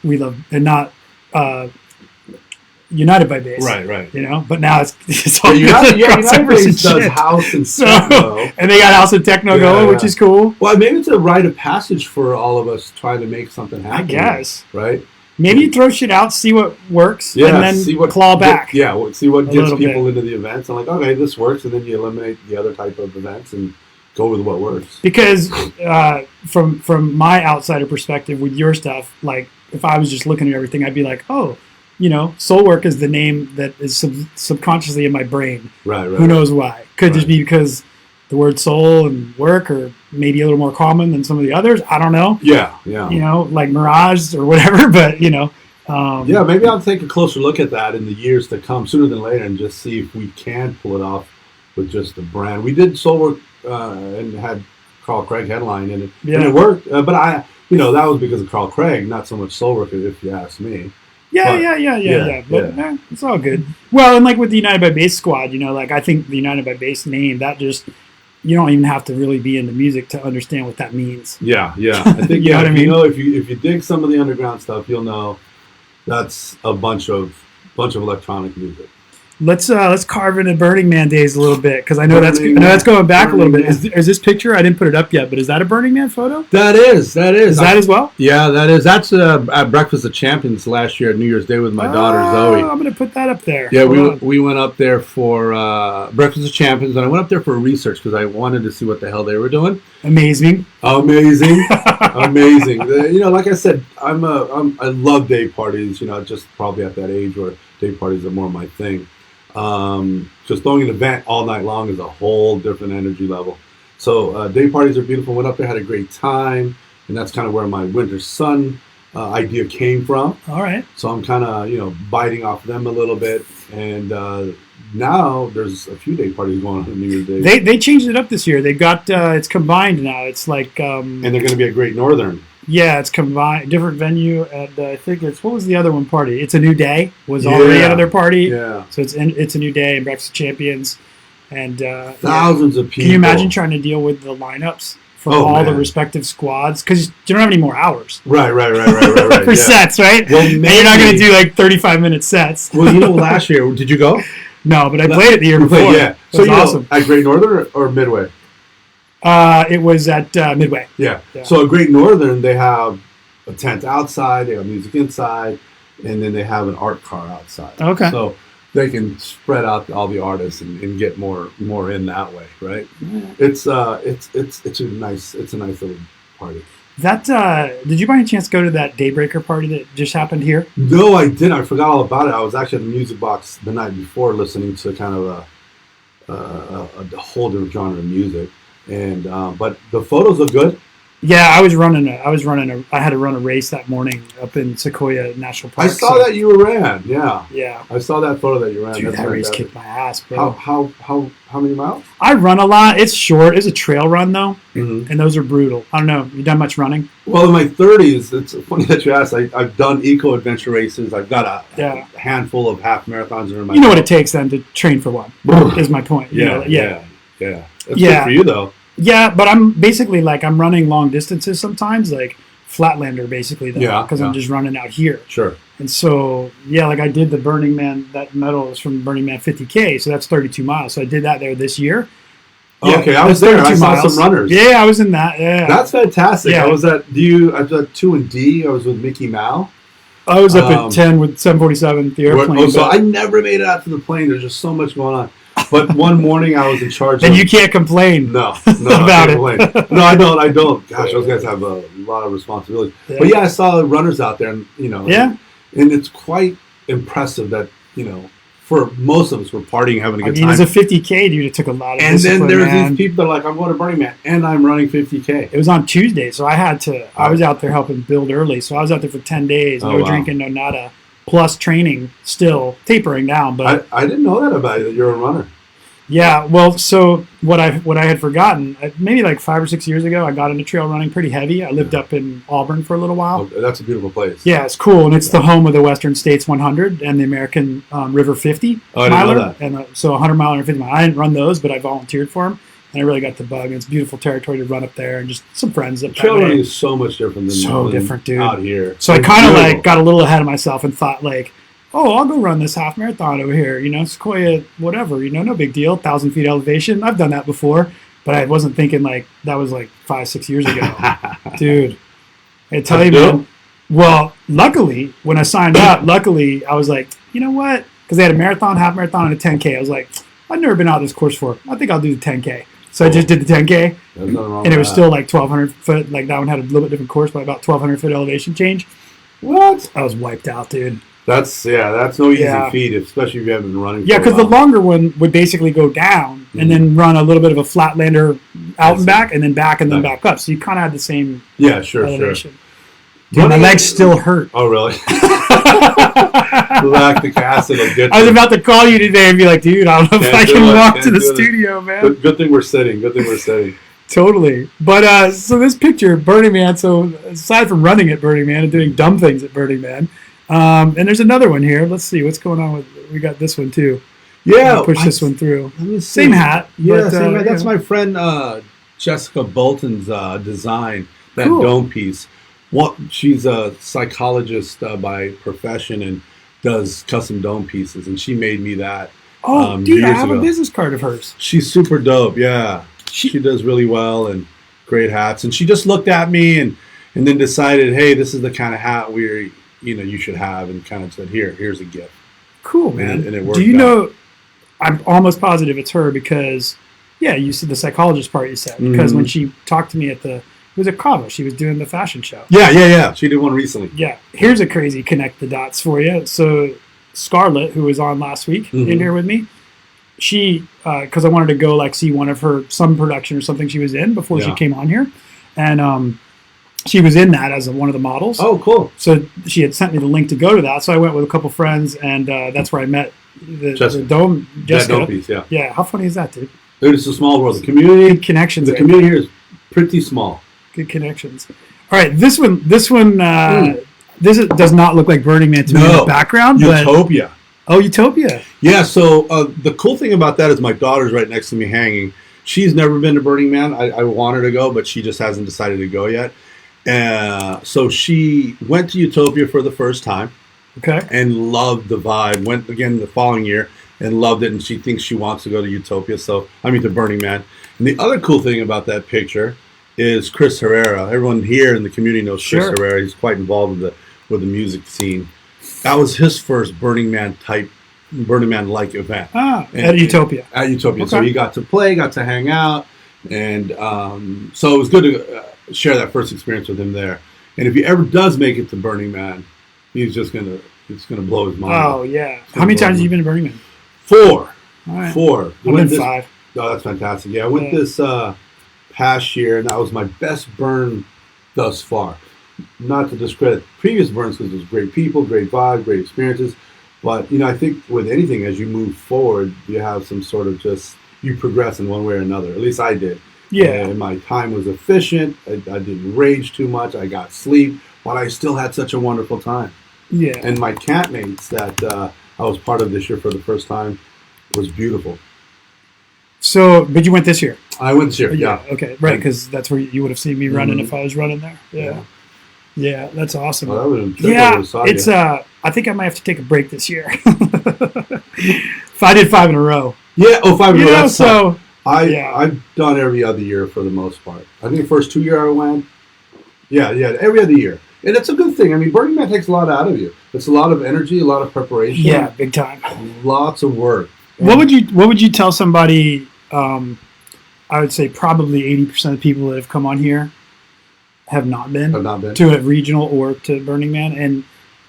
United by Bass. Right. But now it's all United Bass does house and techno. And they got house and techno going, which is cool. Well, maybe it's a rite of passage for all of us trying to make something happen. I guess. Right? Maybe you throw shit out, see what works, and then claw back. See what gets people into the events. I'm like, okay, this works, and then you eliminate the other type of events and go with what works. Because from my outsider perspective with your stuff, like if I was just looking at everything, I'd be like, oh, Soulwork is the name that is subconsciously in my brain. Right. Who knows why? Could just be because the word soul and work are maybe a little more common than some of the others. I don't know. Yeah. Like Mirage or whatever, but maybe I'll take a closer look at that in the years to come, sooner than later, and just see if we can pull it off with just the brand. We did Soulwork and had Carl Craig headline in it, and it worked. But that was because of Carl Craig, not so much Soulwork, if you ask me. Yeah. But it's all good. Well, and like with the United by Bass squad, like I think the United by Bass name, that just, you don't even have to really be into music to understand what that means. Yeah. I think what I mean? if you dig some of the underground stuff, you'll know that's a bunch of bunch of electronic music. Let's carve into Burning Man days a little bit, because I know that's going back a little bit. Is this picture? I didn't put it up yet, but is that a Burning Man photo? That is. Is that as well? Yeah, that is. That's at Breakfast of Champions last year at New Year's Day with my daughter Zoe. I'm gonna put that up there. Yeah, we went up there for Breakfast of Champions, and I went up there for research because I wanted to see what the hell they were doing. Amazing. Amazing. Like I said, I love day parties. Just probably at that age where day parties are more my thing. Just throwing an event all night long is a whole different energy level. So day parties are beautiful. Went up there, had a great time, and that's kind of where my Winter Sun idea came from. All right. So I'm kind of biting off them a little bit, and now there's a few day parties going on New Year's Day. They changed it up this year. They got it's combined now. It's like and they're going to be at Great Northern. Yeah, it's combined, different venue, and I think what was the other one party? It's a New Day was already at their party. Yeah. So it's a New Day and Breakfast of Champions, and thousands of people. Can you imagine trying to deal with the lineups from all the respective squads? Because you don't have any more hours. Right. For sets, right? Well, and you're not going to do like 35-minute sets. Well, last year, did you go? No, but I played it the year before. Yeah. So awesome. At Great Northern or Midway? It was at Midway. Yeah. So at Great Northern, they have a tent outside, they have music inside, and then they have an art car outside. Okay. So they can spread out all the artists and get more in that way, right? Yeah. It's a nice little party. That did you by any chance go to that Daybreaker party that just happened here? No, I didn't. I forgot all about it. I was actually at the Music Box the night before, listening to kind of a whole different genre of music. And but the photos look good. Yeah, I had to run a race that morning up in Sequoia National Park. I saw that you ran. Yeah. Yeah. I saw that photo that you ran. Dude, that race kicked my ass, bro. How many miles? I run a lot. It's short. It's a trail run though, and those are brutal. I don't know. You done much running? Well, in my 30s, it's funny that you asked. I've done eco adventure races. I've got a handful of half marathons in my. You know what it takes then to train for one? Is my point. Yeah. It's good for you though. Yeah, but I'm basically I'm running long distances sometimes, like Flatlander basically, though, because I'm just running out here. Sure. And so, I did the Burning Man, that medal is from Burning Man 50K, so that's 32 miles. So I did that there this year. Yeah, okay, I was there. I saw some runners. Yeah, I was in that. Yeah. That's fantastic. Yeah. I was at 2 and D. I was with Mickey Mao. I was up at 10 with 747, the airplane. So I never made it out to the plane. There's just so much going on. But one morning I was in charge and you can't complain about it. No, I don't. Gosh, those guys have a lot of responsibility. Yeah. But I saw runners out there, and and it's quite impressive that for most of us, we're partying, having a good time. As a 50K, dude, it took a lot of discipline. And then there's these people that are like, I'm going to Burning Man, and I'm running 50K. It was on Tuesday, so I was out there helping build early, so I was out there for 10 days, no drinking, no nada. Plus training, still tapering down. But I didn't know that about you, that you're a runner. Yeah, well, so what I had forgotten, maybe like 5 or 6 years ago, I got into trail running pretty heavy. I lived up in Auburn for a little while. Oh, that's a beautiful place. Yeah, it's cool, and it's the home of the Western States 100 and the American River 50 I didn't know that. And so 100 mile and 50 mile. I didn't run those, but I volunteered for them, and I really got the bug. And it's beautiful territory to run up there, and just some friends up there. Trail running is so much different than different, dude. Out here. So I kind of got a little ahead of myself and thought I'll go run this half marathon over here, Sequoia, whatever, no big deal, 1,000 feet elevation. I've done that before, but I wasn't thinking that was 5-6 years ago. Dude, I tell you, man. Well, luckily, when I signed up, I was like, you know what? Because they had a marathon, half marathon, and a 10K. I was like, I've never been out this course for. I think I'll do the 10K. So I just did the 10K, and it was still 1,200 foot. That one had a little bit different course, but about 1,200 foot elevation change. What? I was wiped out, dude. That's no easy feat, especially if you haven't been running. Yeah, because the longer one would basically go down and then run a little bit of a Flatlander out and back, and then back and then back up. So you kind of had the same. Yeah, sure. Dude, my legs still hurt. Oh, really? Lactic acid will get. I was about to call you today and be like, dude, I don't know if I can walk to the studio, man. Good thing we're sitting. Totally. But so this picture, Burning Man. So aside from running at Burning Man and doing dumb things at Burning Man. And there's another one here. Let's see what's going on with. We got this one too. Yeah, push this one through. Same hat. Yeah, same hat. That's my friend Jessica Bolton's design. That dome piece. She's a psychologist by profession and does custom dome pieces, and she made me that. Oh, dude, I years have a ago. business card of hers. She's super dope. Yeah, she does really well and great hats. And she just looked at me and then decided, hey, this is the kind of hat you should have, and kind of said, here's a gift. Cool, man. And it worked. Do you know? I'm almost positive it's her because, you said the psychologist part. You said because when she talked to me it was at Cava. She was doing the fashion show. Yeah. She did one recently. Yeah. Here's a crazy connect the dots for you. So Scarlett, who was on last week in here with me, she because I wanted to go like see one of some production or something she was in before she came on here, and she was in that as one of the models. Oh, cool. So she had sent me the link to go to that. So I went with a couple friends, and that's where I met the dome. Jessica. That dome piece, yeah. Yeah. How funny is that, dude? Dude, it's a small world. The community Good connections. The community here is pretty small. Good connections. All right, this one. Does not look like Burning Man to me in the background. Utopia. Oh, Utopia. Yeah, so the cool thing about that is my daughter's right next to me hanging. She's never been to Burning Man. I want her to go, but she just hasn't decided to go yet. So she went to Utopia for the first time. Okay. And loved the vibe. Went again the following year and loved it, and she thinks she wants to go to Utopia. To Burning Man. And the other cool thing about that picture is Chris Herrera. Everyone here in the community knows Chris Herrera. He's quite involved with the music scene. That was his first Burning Man-like event. At Utopia. At Utopia. Okay. So he got to play, got to hang out, and so it was good to share that first experience with him there. And if he ever does make it to Burning Man, it's gonna blow his mind. Oh yeah. How many times have you been to Burning Man? 4. All right. 4. I've been 5. Oh, that's fantastic. Yeah, I went this past year, and that was my best burn thus far. Not to discredit previous burns, because there's great people, great vibe, great experiences. But, I think with anything, as you move forward, you have some sort of you progress in one way or another. At least I did. Yeah. And my time was efficient. I didn't rage too much. I got sleep, but I still had such a wonderful time. Yeah. And my campmates that I was part of this year for the first time was beautiful. So, but you went this year? I went this year, yeah. Okay, right, because that's where you would have seen me running if I was running there. Yeah, that's awesome. Well, it's I think I might have to take a break this year. If I did 5 in a row. Yeah, 5 in a row. That's so tough. I've done every other year for the most part. I think the first 2 years I went. Yeah, every other year. And it's a good thing. I mean, Burning Man takes a lot out of you. It's a lot of energy, a lot of preparation. Yeah, big time. Lots of work. And what would you tell somebody? I would say probably 80% of the people that have come on here have not been to a regional or to Burning Man. And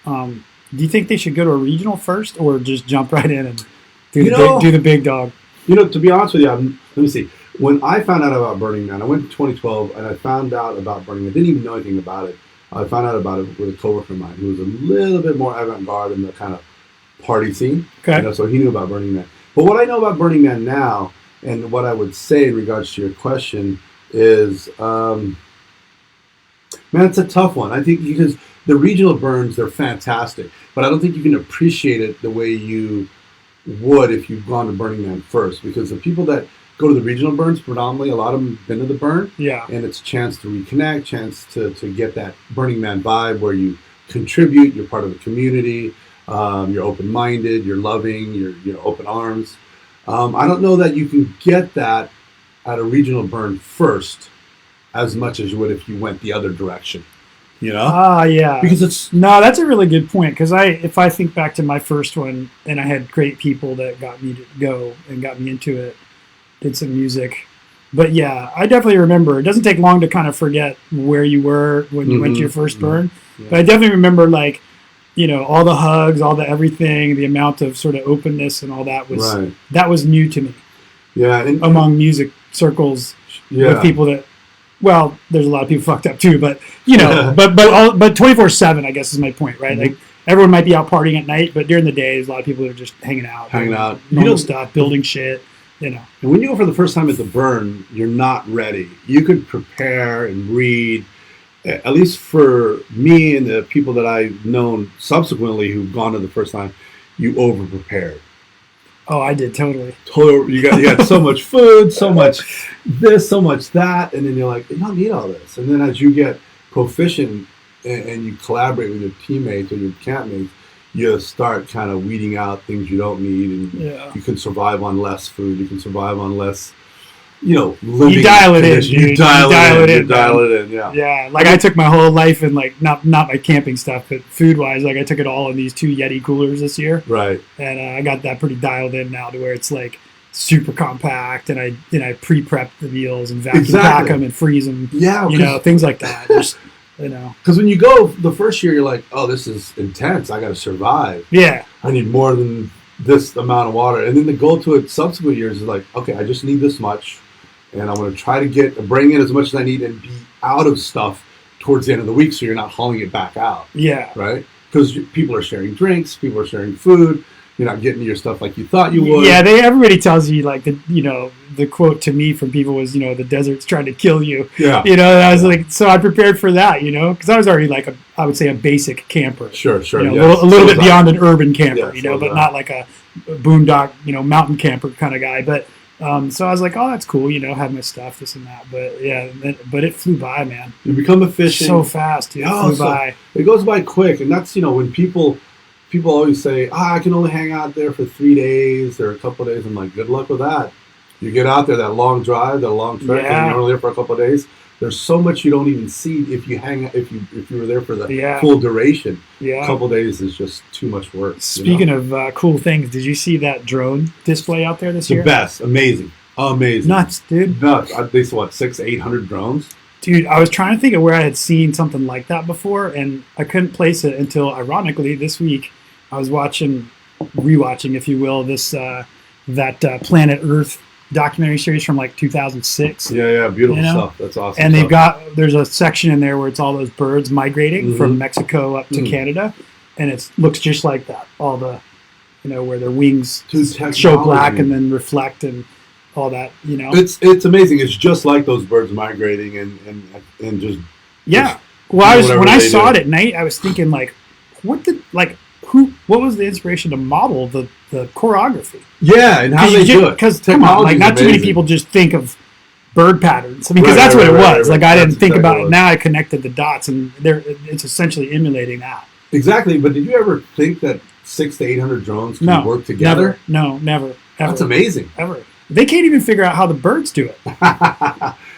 do you think they should go to a regional first, or just jump right in and do the big dog? To be honest with you, let me see. When I found out about Burning Man, I went in 2012 and I found out about Burning Man. I didn't even know anything about it. I found out about it with a coworker of mine who was a little bit more avant-garde in the kind of party scene. Okay. So he knew about Burning Man. But what I know about Burning Man now, and what I would say in regards to your question, is, man, it's a tough one. I think because the regional burns, they're fantastic, but I don't think you can appreciate it the way you would if you've gone to Burning Man first. Because the people that go to the regional burns, predominantly, a lot of them have been to the burn. Yeah. And it's a chance to reconnect, chance to get that Burning Man vibe where you contribute, you're part of the community, you're open-minded, you're loving, you're open arms. I don't know that you can get that at a regional burn first as much as you would if you went the other direction. Yeah. Because that's a really good point. Because if I think back to my first one, and I had great people that got me to go and got me into it, did some music. But yeah, I definitely remember. It doesn't take long to kind of forget where you were when you went to your first burn. Yeah. But I definitely remember, like, all the hugs, all the everything, the amount of sort of openness and all that was new to me. Yeah, among music circles with people that, well, there's a lot of people fucked up too, but but 24/7, I guess, is my point, right? Like, everyone might be out partying at night, but during the day, there's a lot of people that are just hanging out, normal stuff, building shit. And when you go for the first time at the burn, you're not ready. You could prepare and read. At least for me and the people that I've known subsequently who've gone to the first time, you over-prepared. Oh, I did, totally. You got so much food, so much this, so much that, and then you're like, you don't need all this. And then as you get proficient and you collaborate with your teammates or your campmates, you start kind of weeding out things you don't need, and you can survive on less food. You can survive on less, living. You dial it in, dude. You dial it in. Yeah. Yeah. Like I took my whole life in like not my camping stuff, but food wise, like I took it all in these 2 Yeti coolers this year. Right. And I got that pretty dialed in now to where it's like super compact, and I pre-prep the meals and vacuum pack them and freeze them. Yeah. Things like that. Just, because when you go the first year, you're like, oh, this is intense. I got to survive. Yeah. I need more than this amount of water. And then the goal to it subsequent years is like, okay, I just need this much. And I'm going to try to bring in as much as I need and be out of stuff towards the end of the week, so you're not hauling it back out. Yeah. Right? Because people are sharing drinks, people are sharing food. You're not getting your stuff like you thought you would. Yeah, everybody tells you like the quote to me from people was, the desert's trying to kill you. Yeah. And I was like, so I prepared for that, because I was already like I would say a basic camper. Sure. A little bit beyond an urban camper, but not like a boondock, mountain camper kind of guy. But so I was like, oh, that's cool, have my stuff, this and that. But yeah, but it flew by, man. You become efficient so fast, dude. It flew by. It goes by quick, and that's when people always say, I can only hang out there for 3 days or a couple of days. I'm like, good luck with that. You get out there, that long drive, that long trek, and you're only there for a couple of days. There's so much you don't even see if you were there for the full duration. Yeah. A couple of days is just too much work. Speaking of cool things, did you see that drone display out there this year? The best. Amazing. Nuts, dude. Nuts. They saw 600-800 drones? Dude, I was trying to think of where I had seen something like that before, and I couldn't place it until, ironically, this week I was rewatching, if you will, this that Planet Earth documentary series from like 2006. Yeah, beautiful stuff. That's awesome. And there's a section in there where it's all those birds migrating from Mexico up to Canada, and it looks just like that. All the, where their wings show black and then reflect and all that. It's amazing. It's just like those birds migrating and just Well, when I saw it at night, I was thinking like, what was the inspiration to model the choreography? Yeah, and how they do it. Because come on, like not too many people just think of bird patterns. I mean, because that's what it was. Like I didn't think about it. Now I connected the dots, and it's essentially emulating that. Exactly. But did you ever think that 600 to 800 drones can work together? Never. Ever. That's amazing. Ever. They can't even figure out how the birds do it.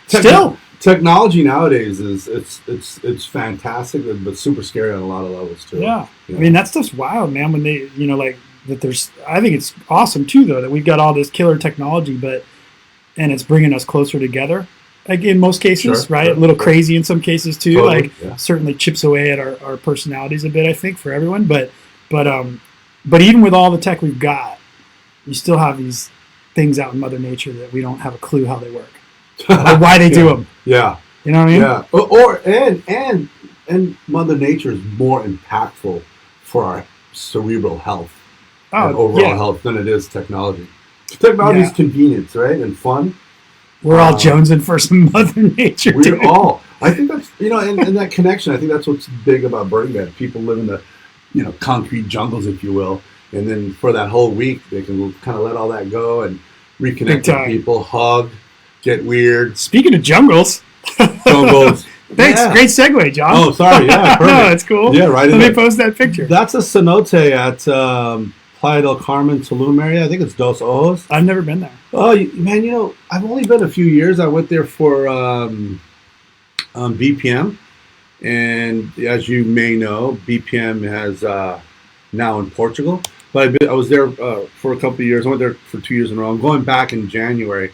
Still. Technology nowadays it's fantastic, but super scary on a lot of levels too. Yeah. I mean, that stuff's wild, man. When they, that there's, I think it's awesome too, though, that we've got all this killer technology, and it's bringing us closer together. Like in most cases, right? A little crazy in some cases too. Totally, certainly chips away at our personalities a bit, I think, for everyone. But even with all the tech we've got, you still have these things out in Mother Nature that we don't have a clue how they work. Or why they do them. Yeah. You know what I mean? Yeah. And Mother Nature is more impactful for our cerebral health and overall health than it is technology. Technology is convenience, right? And fun. We're all jonesing for some Mother Nature. We're all. I think that's, and that connection, I think that's what's big about Burning Man. People live in the, concrete jungles, if you will. And then for that whole week, they can kind of let all that go and reconnect with people, hug, get weird. Speaking of jungles. Jungles. Thanks. Yeah. Great segue, John. Oh, sorry. Yeah, perfect. No, it's cool. Yeah, right. Let me post that picture. That's a cenote at Playa del Carmen, Tulum area. I think it's Dos Ojos. I've never been there. Oh, man, I've only been a few years. I went there for BPM. And as you may know, BPM has now in Portugal. But I was there for a couple of years. I went there for 2 years in a row. I'm going back in January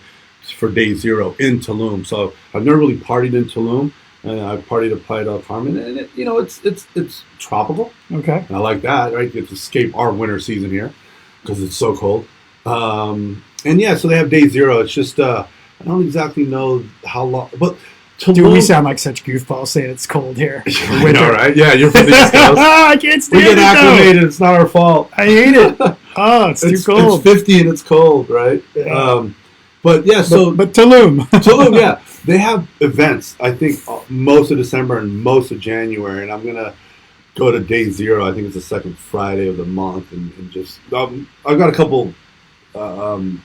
for day 0 in Tulum. So I've never really partied in Tulum. I partied at Playa del Carmen, and it's tropical. Okay. And I like that, right? Get to escape our winter season here because it's so cold. So they have day 0. It's just I don't exactly know how long, but Tulum, dude, we sound like such goofballs saying it's cold here. I know, right? Yeah, you're from the East Coast. I can't stand it. We get acclimated. It's not our fault. I hate it. Oh, it's too cold. It's 50 and it's cold, right? Yeah. But Tulum. Tulum, yeah. They have events, I think, most of December and most of January, and I'm going to go to day 0. I think it's the second Friday of the month, and just I've got a couple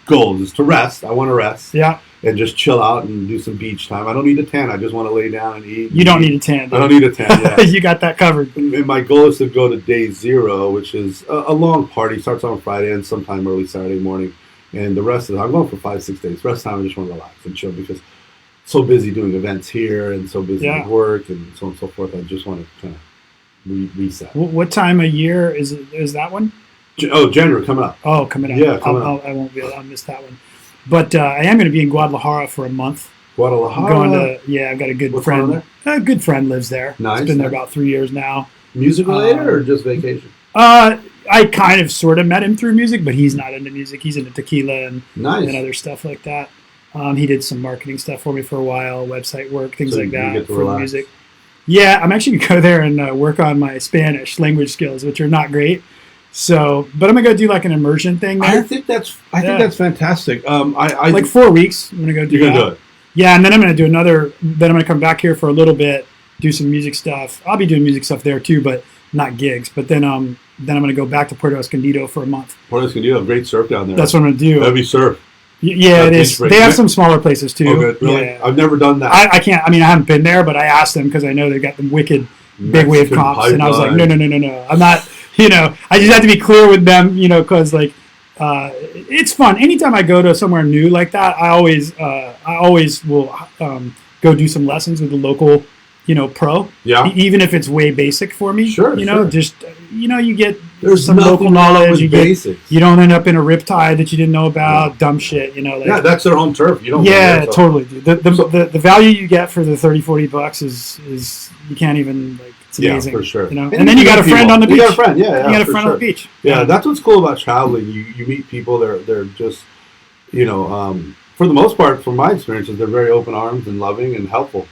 goals is to rest. I want to rest. Yeah. And just chill out and do some beach time. I don't need a tan. I just want to lay down and eat. You don't need a tan. Dude. I don't need a tan. Yeah. You got that covered. And my goal is to go to day 0, which is a long party. Starts on Friday and sometime early Saturday morning. And the rest of I'm going for 5-6 days. Rest of the time I just want to relax and chill because so busy doing events here and so busy with work and so on and so forth. I just want to kind of reset. What time of year is that one? January coming up. Oh, coming up. Yeah, coming up. I won't be able to miss that one. But I am going to be in Guadalajara for a month. Guadalajara? I'm going to, I've got a good friend. A good friend lives there. Nice. He's been there about 3 years now. Music related or just vacation? I kind of sort of met him through music, but he's not into music. He's into tequila and other stuff like that. He did some marketing stuff for me for a while, website work, things like that for music. Yeah, I'm actually going to go there and work on my Spanish language skills, which are not great. So, but I'm going to go do like an immersion thing there. I think that's fantastic. I like 4 weeks. I'm going to go do You're that. going to do it? Yeah, and then I'm going to do another. Then I'm going to come back here for a little bit, do some music stuff. I'll be doing music stuff there too, but not gigs. But then I'm going to go back to Puerto Escondido for a month. Puerto Escondido, great surf down there. That's what I'm going to do. Heavy surf. Yeah, it is. They have some smaller places too. Oh, good. Really? Yeah. I've never done that. I can't. I mean, I haven't been there, but I asked them because I know they got the wicked big wave comps, and I was like, no. I'm not. I just have to be clear with them, because like it's fun. Anytime I go to somewhere new like that, I always will go do some lessons with the local, pro. Yeah. Even if it's way basic for me. Sure. Just you get there's some local knowledge. You don't end up in a riptide that you didn't know about. Dumb shit. That's their home turf. You don't. Yeah, totally. Dude. The value you get for the $30-$40 is you can't even like. It's amazing. Yeah, for sure. And then you got a friend on the beach. You got a friend, yeah. You got a friend on the beach. Yeah, that's what's cool about traveling. You meet people. They're just, for the most part, from my experiences, they're very open arms and loving and helpful.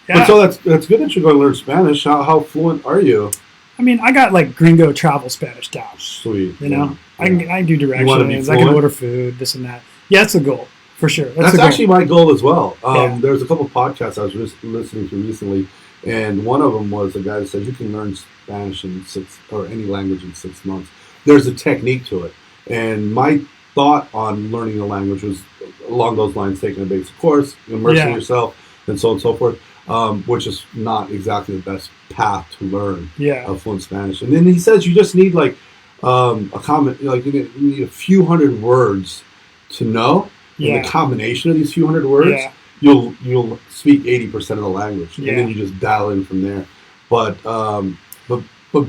Yeah. But so that's good that you're going to learn Spanish. How fluent are you? I mean, I got like gringo travel Spanish down. Sweet. I can do directions. I can order food, this and that. Yeah, that's a goal for sure. That's actually my goal as well. There's a couple of podcasts I was listening to recently. And one of them was a guy that said you can learn Spanish or any language in 6 months. There's a technique to it. And my thought on learning a language was along those lines, taking a basic course, immersing yourself, and so on and so forth, which is not exactly the best path to learn fluent Spanish. And then he says you just need like you need a few hundred words to know. Yeah. And the combination of these few hundred words. Yeah. You'll speak 80% of the language, and then you just dial in from there. But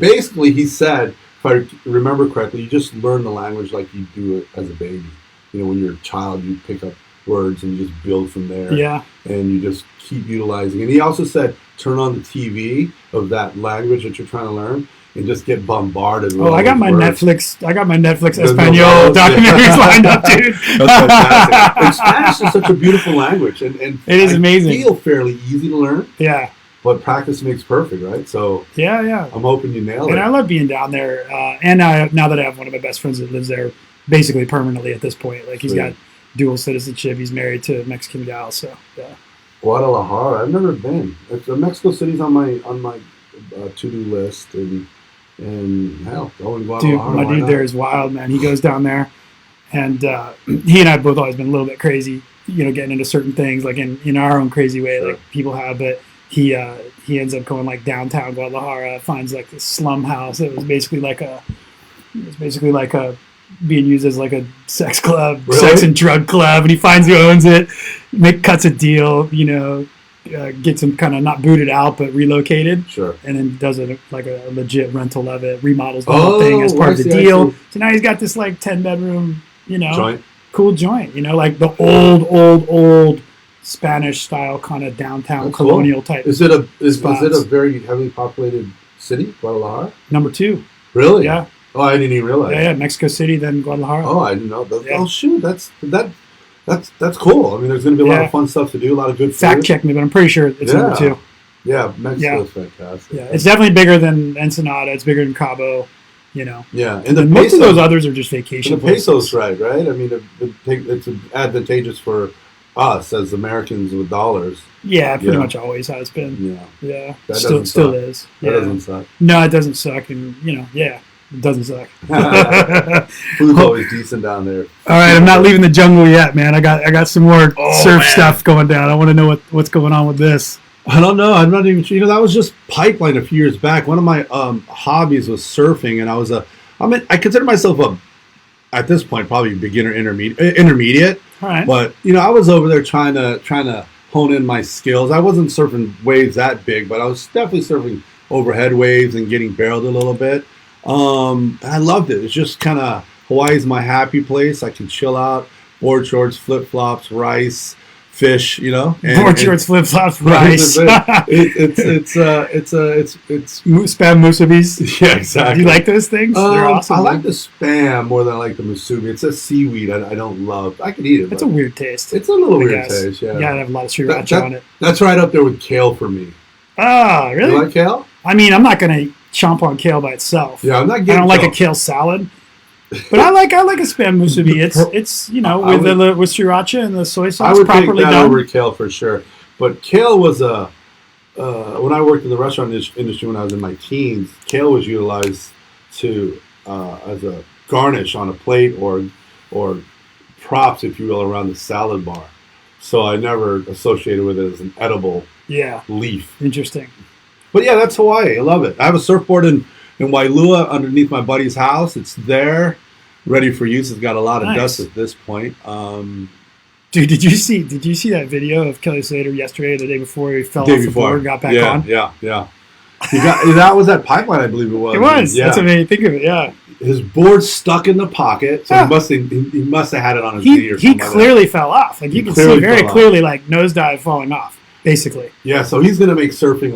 basically, he said, if I remember correctly, you just learn the language like you do it as a baby. When you're a child, you pick up words and you just build from there. Yeah. And you just keep utilizing. And he also said, turn on the TV of that language that you're trying to learn. And just get bombarded with I got my Netflix Espanol documentaries lined up, dude. That's fantastic. And Spanish is such a beautiful language. And it is amazing. It feels fairly easy to learn. Yeah. But practice makes perfect, right? So yeah. I'm hoping you nail it. And I love being down there. And now that I have one of my best friends that lives there basically permanently at this point. Like he's got dual citizenship. He's married to a Mexican gal. So, yeah. Guadalajara. I've never been. Mexico City's on my to-do list. And hell, going Guadalajara. Dude, my dude there is wild, man. He goes down there, and he and I have both always been a little bit crazy, getting into certain things, like in our own crazy way, like people have. But he ends up going like downtown Guadalajara, finds like this slum house. It was basically like a being used as like a sex club, sex and drug club, and he finds who owns it, cuts a deal, gets him kind of not booted out but relocated, and then does a legit rental of it, remodels the whole thing as part of the deal. So now he's got this like 10-bedroom, joint. Cool joint, like the old Spanish style kind of downtown colonial type. Is it a very heavily populated city, Guadalajara? Number 2. Really? Yeah. Oh, I didn't even realize. Yeah, Mexico City, then Guadalajara. Oh, I didn't know. Oh, shoot, that's cool. I mean, there's going to be a lot of fun stuff to do, a lot of good food. Fact check me, but I'm pretty sure it's number 2. Yeah, Mexico's fantastic. Yeah, it's definitely bigger than Ensenada. It's bigger than Cabo, Yeah, and most of those others are just vacation places. The peso's right? I mean, it's advantageous for us as Americans with dollars. Yeah, pretty much always has been. Yeah. Still is. That doesn't suck. No, it doesn't suck, and It doesn't suck. Food's always decent down there. All right, I'm not leaving the jungle yet, man. I got some more surf stuff going down. I want to know what's going on with this. I don't know. I'm not even sure. That was just pipeline a few years back. One of my hobbies was surfing, and I consider myself at this point probably beginner intermediate. All right. But I was over there trying to hone in my skills. I wasn't surfing waves that big, but I was definitely surfing overhead waves and getting barreled a little bit. And I loved it. It's just kind of Hawaii's my happy place. I can chill out, board shorts, flip flops, rice, fish. Board shorts, flip flops, rice. It's spam musubis. Yeah, exactly. Do you like those things? They're awesome. I like the spam more than I like the musubi. It's a seaweed I don't love. I can eat it. It's a weird taste. It's a little weird taste. Yeah. You gotta have a lot of sriracha on it. That's right up there with kale for me. Ah, really? You like kale? I mean, I'm not gonna chomp on kale by itself. Yeah, I'm not. I don't like a kale salad. But I like a spam musubi. It's with sriracha and the soy sauce I would properly take that done. over kale for sure. But kale was when I worked in the restaurant industry when I was in my teens, kale was utilized as a garnish on a plate or props, if you will, around the salad bar. So I never associated with it as an edible leaf. Interesting. But yeah, that's Hawaii. I love it. I have a surfboard in Wailua underneath my buddy's house. It's there, ready for use. It's got a lot of dust at this point. Dude, did you see that video of Kelly Slater yesterday or the day before he fell off the board and got back on? Yeah. That was that pipeline, I believe it was. It was. Yeah. That's what made me think of it, yeah. His board stuck in the pocket, so he must have had it on his knee or something. He clearly fell off. Like you can see very clearly, like nosedive falling off, basically. Yeah, so he's going to make surfing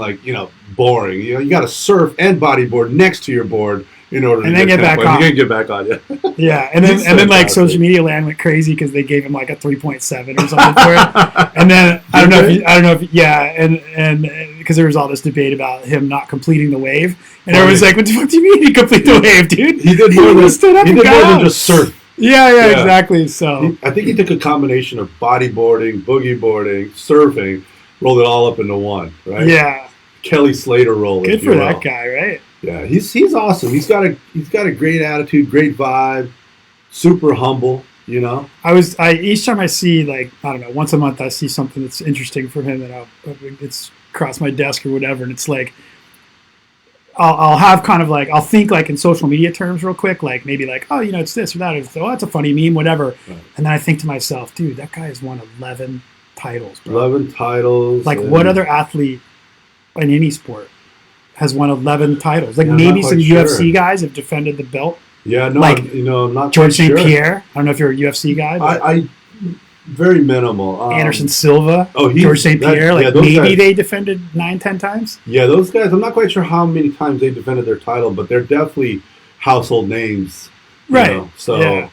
boring. You got to surf and bodyboard next to your board in order to get back on. You can get back on, yeah. Yeah, and then like social media land went crazy because they gave him like a 3.7 or something for it. And then I don't know if and because there was all this debate about him not completing the wave, and everyone's like, "What the fuck do you mean he complete the wave, dude? He did more than just surf." Yeah, exactly. So I think he took a combination of bodyboarding, boogie boarding, surfing, rolled it all up into one, right? Yeah. Kelly Slater roll. Good for that guy, right? Yeah, he's awesome. He's got a great attitude, great vibe, super humble. I each time I see once a month I see something that's interesting for him that it's across my desk or whatever, and it's like I'll have kind of like I'll think like in social media terms real quick, like maybe like it's this or that, or that's a funny meme, whatever, right. And then I think to myself, dude, that guy has won 11 titles, bro. 11 titles. Like what other athlete in any sport has won 11 titles? Like maybe some UFC guys have defended the belt. Yeah, no, like I'm not George St. Pierre. I don't know if you're a UFC guy. But I very minimal. Anderson Silva. George St. Pierre. Maybe they defended 9-10 times. Yeah, those guys. I'm not quite sure how many times they defended their title, but they're definitely household names. Right. But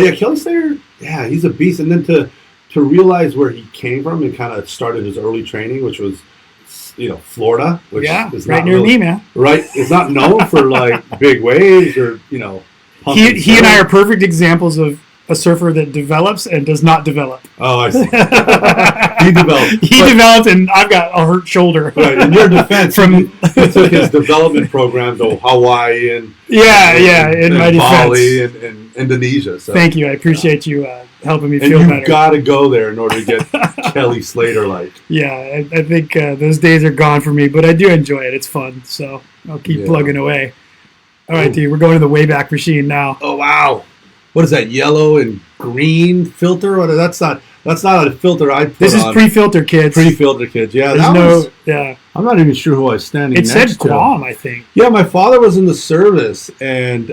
yeah, Kelly Slater. Yeah, he's a beast. And then to realize where he came from and kind of started his early training, which was Florida, which is right near me, man. Right, it's not known for like big waves or He and I are perfect examples of a surfer that develops and does not develop. Oh, I see. He developed. He developed, and I've got a hurt shoulder. Right. In your defense, he took his development programs to Hawaii and my Bali and Indonesia. So, thank you. I appreciate you helping me feel better. And you've got to go there in order to get Kelly Slater-like. Yeah, I think those days are gone for me, but I do enjoy it. It's fun, so I'll keep plugging away. All right, dude, we're going to the Wayback Machine now. Oh, wow. What is that, yellow and green filter? That's not a filter I put on. This is pre-filter, kids. Pre-filter, kids. Yeah, I'm not even sure who I was standing next to. It said Guam, I think. Yeah, my father was in the service and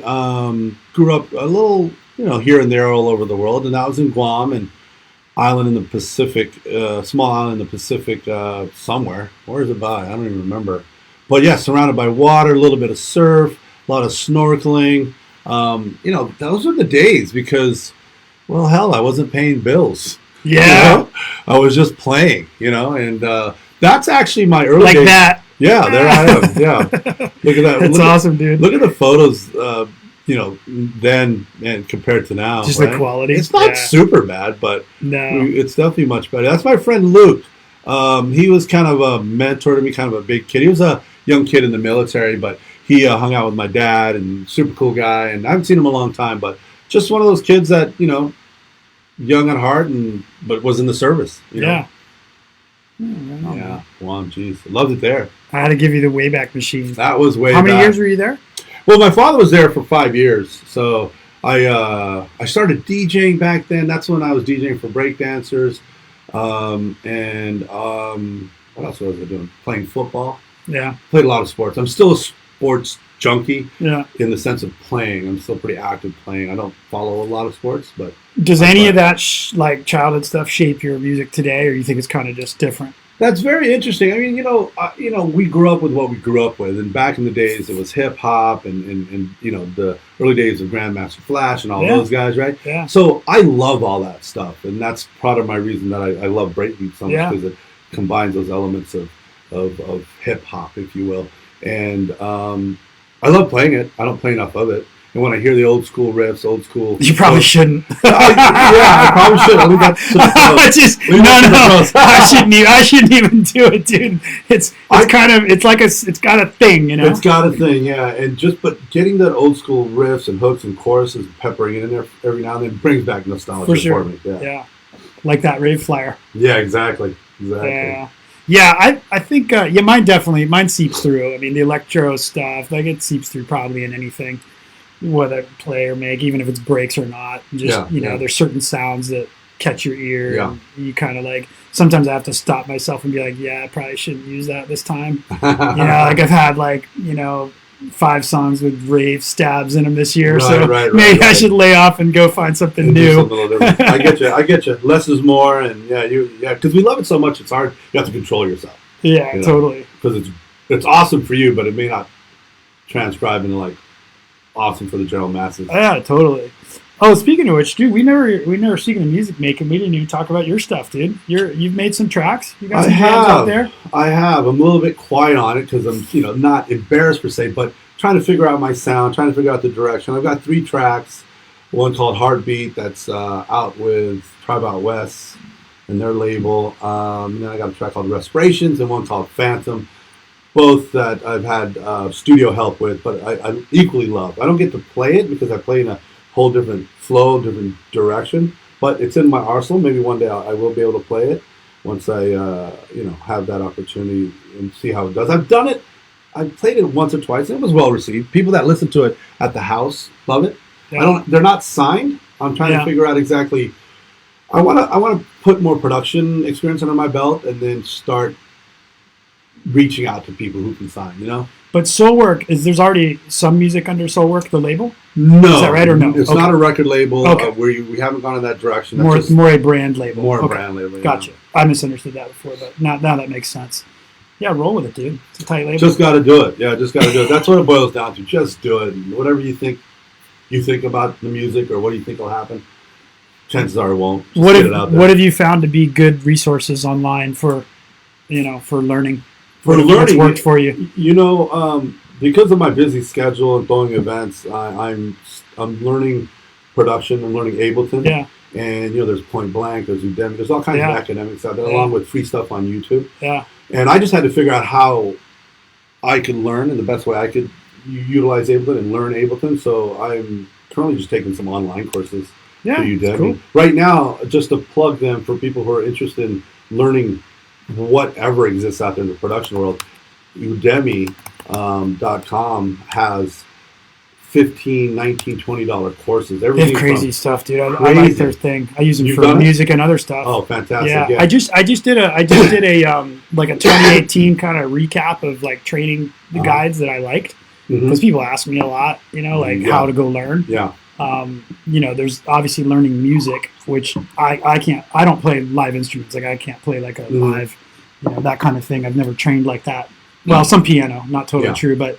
grew up a little, here and there all over the world. And I was in Guam, an island in the Pacific, small island in the Pacific somewhere. Where is it by? I don't even remember. But yeah, surrounded by water, a little bit of surf, a lot of snorkeling. Those were the days because, well, hell, I wasn't paying bills. Yeah. I was just playing, and that's actually my early days. Like that. Yeah, there I am. Yeah. Look at that. That's awesome, dude. Look at the photos, then and compared to now. Just the quality. It's not super bad, but no, it's definitely much better. That's my friend Luke. He was kind of a mentor to me, kind of a big kid. He was a young kid in the military, but he hung out with my dad, and super cool guy. And I haven't seen him in a long time, but just one of those kids that young at heart, but was in the service. Yeah. Yeah. Wow, geez, loved it there. I had to give you the Wayback Machine. That was way. How many back. years were you there? Well, my father was there for 5 years, so I started DJing back then. That's when I was DJing for breakdancers, what else was I doing? Playing football. Yeah, played a lot of sports. I'm still a sports junkie. Yeah, in the sense of playing, I'm still pretty active playing. I don't follow a lot of sports, but does any of that like childhood stuff shape your music today, or you think it's kind of just different? That's very interesting. I mean, we grew up with what we grew up with, and back in the days it was hip hop and the early days of Grandmaster Flash and all those guys, right? Yeah. So I love all that stuff, and that's part of my reason that I love breakbeat so much, because it combines those elements of hip hop, if you will, and I love playing it. I don't play enough of it. And when I hear the old school riffs, you probably shouldn't. I probably should. I leave that I shouldn't even do it, dude. It's got a thing, It's got a thing, yeah. And but getting that old school riffs and hooks and choruses, peppering it in there every now and then brings back nostalgia for me. Yeah. Like that Rave Flyer. Yeah, exactly. Yeah. Yeah, I think mine seeps through. I mean, the electro stuff, like, it seeps through probably in anything, whether I play or make, even if it's breaks or not. Just there's certain sounds that catch your ear. Yeah. And you kind of like, sometimes I have to stop myself and be like, yeah, I probably shouldn't use that this time. Like I've had 5 songs with rave stabs in them this year, maybe I should lay off and go find something new. I get you. Less is more, and because we love it so much, it's hard. You have to control yourself. Yeah, totally. Because it's awesome for you, but it may not transcribe into awesome for the general masses. Yeah, totally. Oh, speaking of which, dude, we never speaking of music making, we didn't even talk about your stuff, dude. You've made some tracks. You got some jams out there. I have. I'm a little bit quiet on it because I'm not embarrassed per se, but trying to figure out my sound, trying to figure out the direction. I've got 3 tracks. One called Heartbeat that's out with Tribe Out West and their label. And then I got a track called Respirations and one called Phantom. Both that I've had studio help with, but I equally love. I don't get to play it because I play in a whole different flow, different direction, but it's in my arsenal. Maybe one day I will be able to play it once I have that opportunity and see how it does. I've done it. I've played it once or twice. It was well received. People that listen to it at the house love it. Yeah. They're not signed. I'm trying to figure out exactly. I want to put more production experience under my belt and then start reaching out to people who can sign. But Soulwork, there's already some music under Soulwork, the label? No. Is that right or no? It's not a record label. We haven't gone in that direction. More a brand label. More a brand label. Gotcha. I misunderstood that before, but now that makes sense. Yeah, roll with it, dude. It's a tight label. Just got to do it. Yeah, just got to do it. That's what it boils down to. Just do it. Whatever you think about the music or what do you think will happen, chances are it won't. What have you found to be good resources online for learning? What's worked for you? Because of my busy schedule and throwing events, I'm learning production. I'm learning Ableton. Yeah. And there's Point Blank, there's Udemy, there's all kinds of academics out there, along with free stuff on YouTube. Yeah. And I just had to figure out how I could learn and the best way I could utilize Ableton and learn Ableton. So I'm currently just taking some online courses through Udemy. Cool. Right now, just to plug them for people who are interested in learning whatever exists out there in the production world, Udemy.com has $15, $19, $20 courses. They have crazy stuff, dude. I like their thing. I use them for music and other stuff. Oh, fantastic! Yeah. I just did a 2018 kind of recap of training the guides that I liked, because people ask me a lot, how to go learn. Yeah. There's obviously learning music, which I can't. I don't play live instruments. I can't play a live, that kind of thing. I've never trained like that. Well, some piano, not totally true, but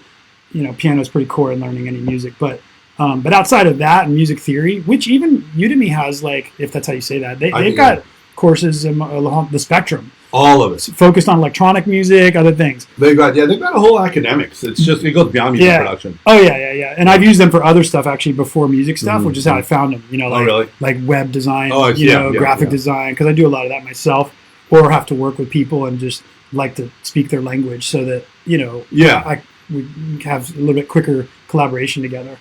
piano is pretty core in learning any music. But outside of that and music theory, which even Udemy has, if that's how you say that, they've got courses along the spectrum. All of it. Focused on electronic music, other things. They've got a whole academics. It goes beyond music production. Oh yeah. And I've used them for other stuff actually before music stuff, which is how I found them. Really? Like web design, graphic design, because I do a lot of that myself, or have to work with people and just like to speak their language so that we have a little bit quicker collaboration together.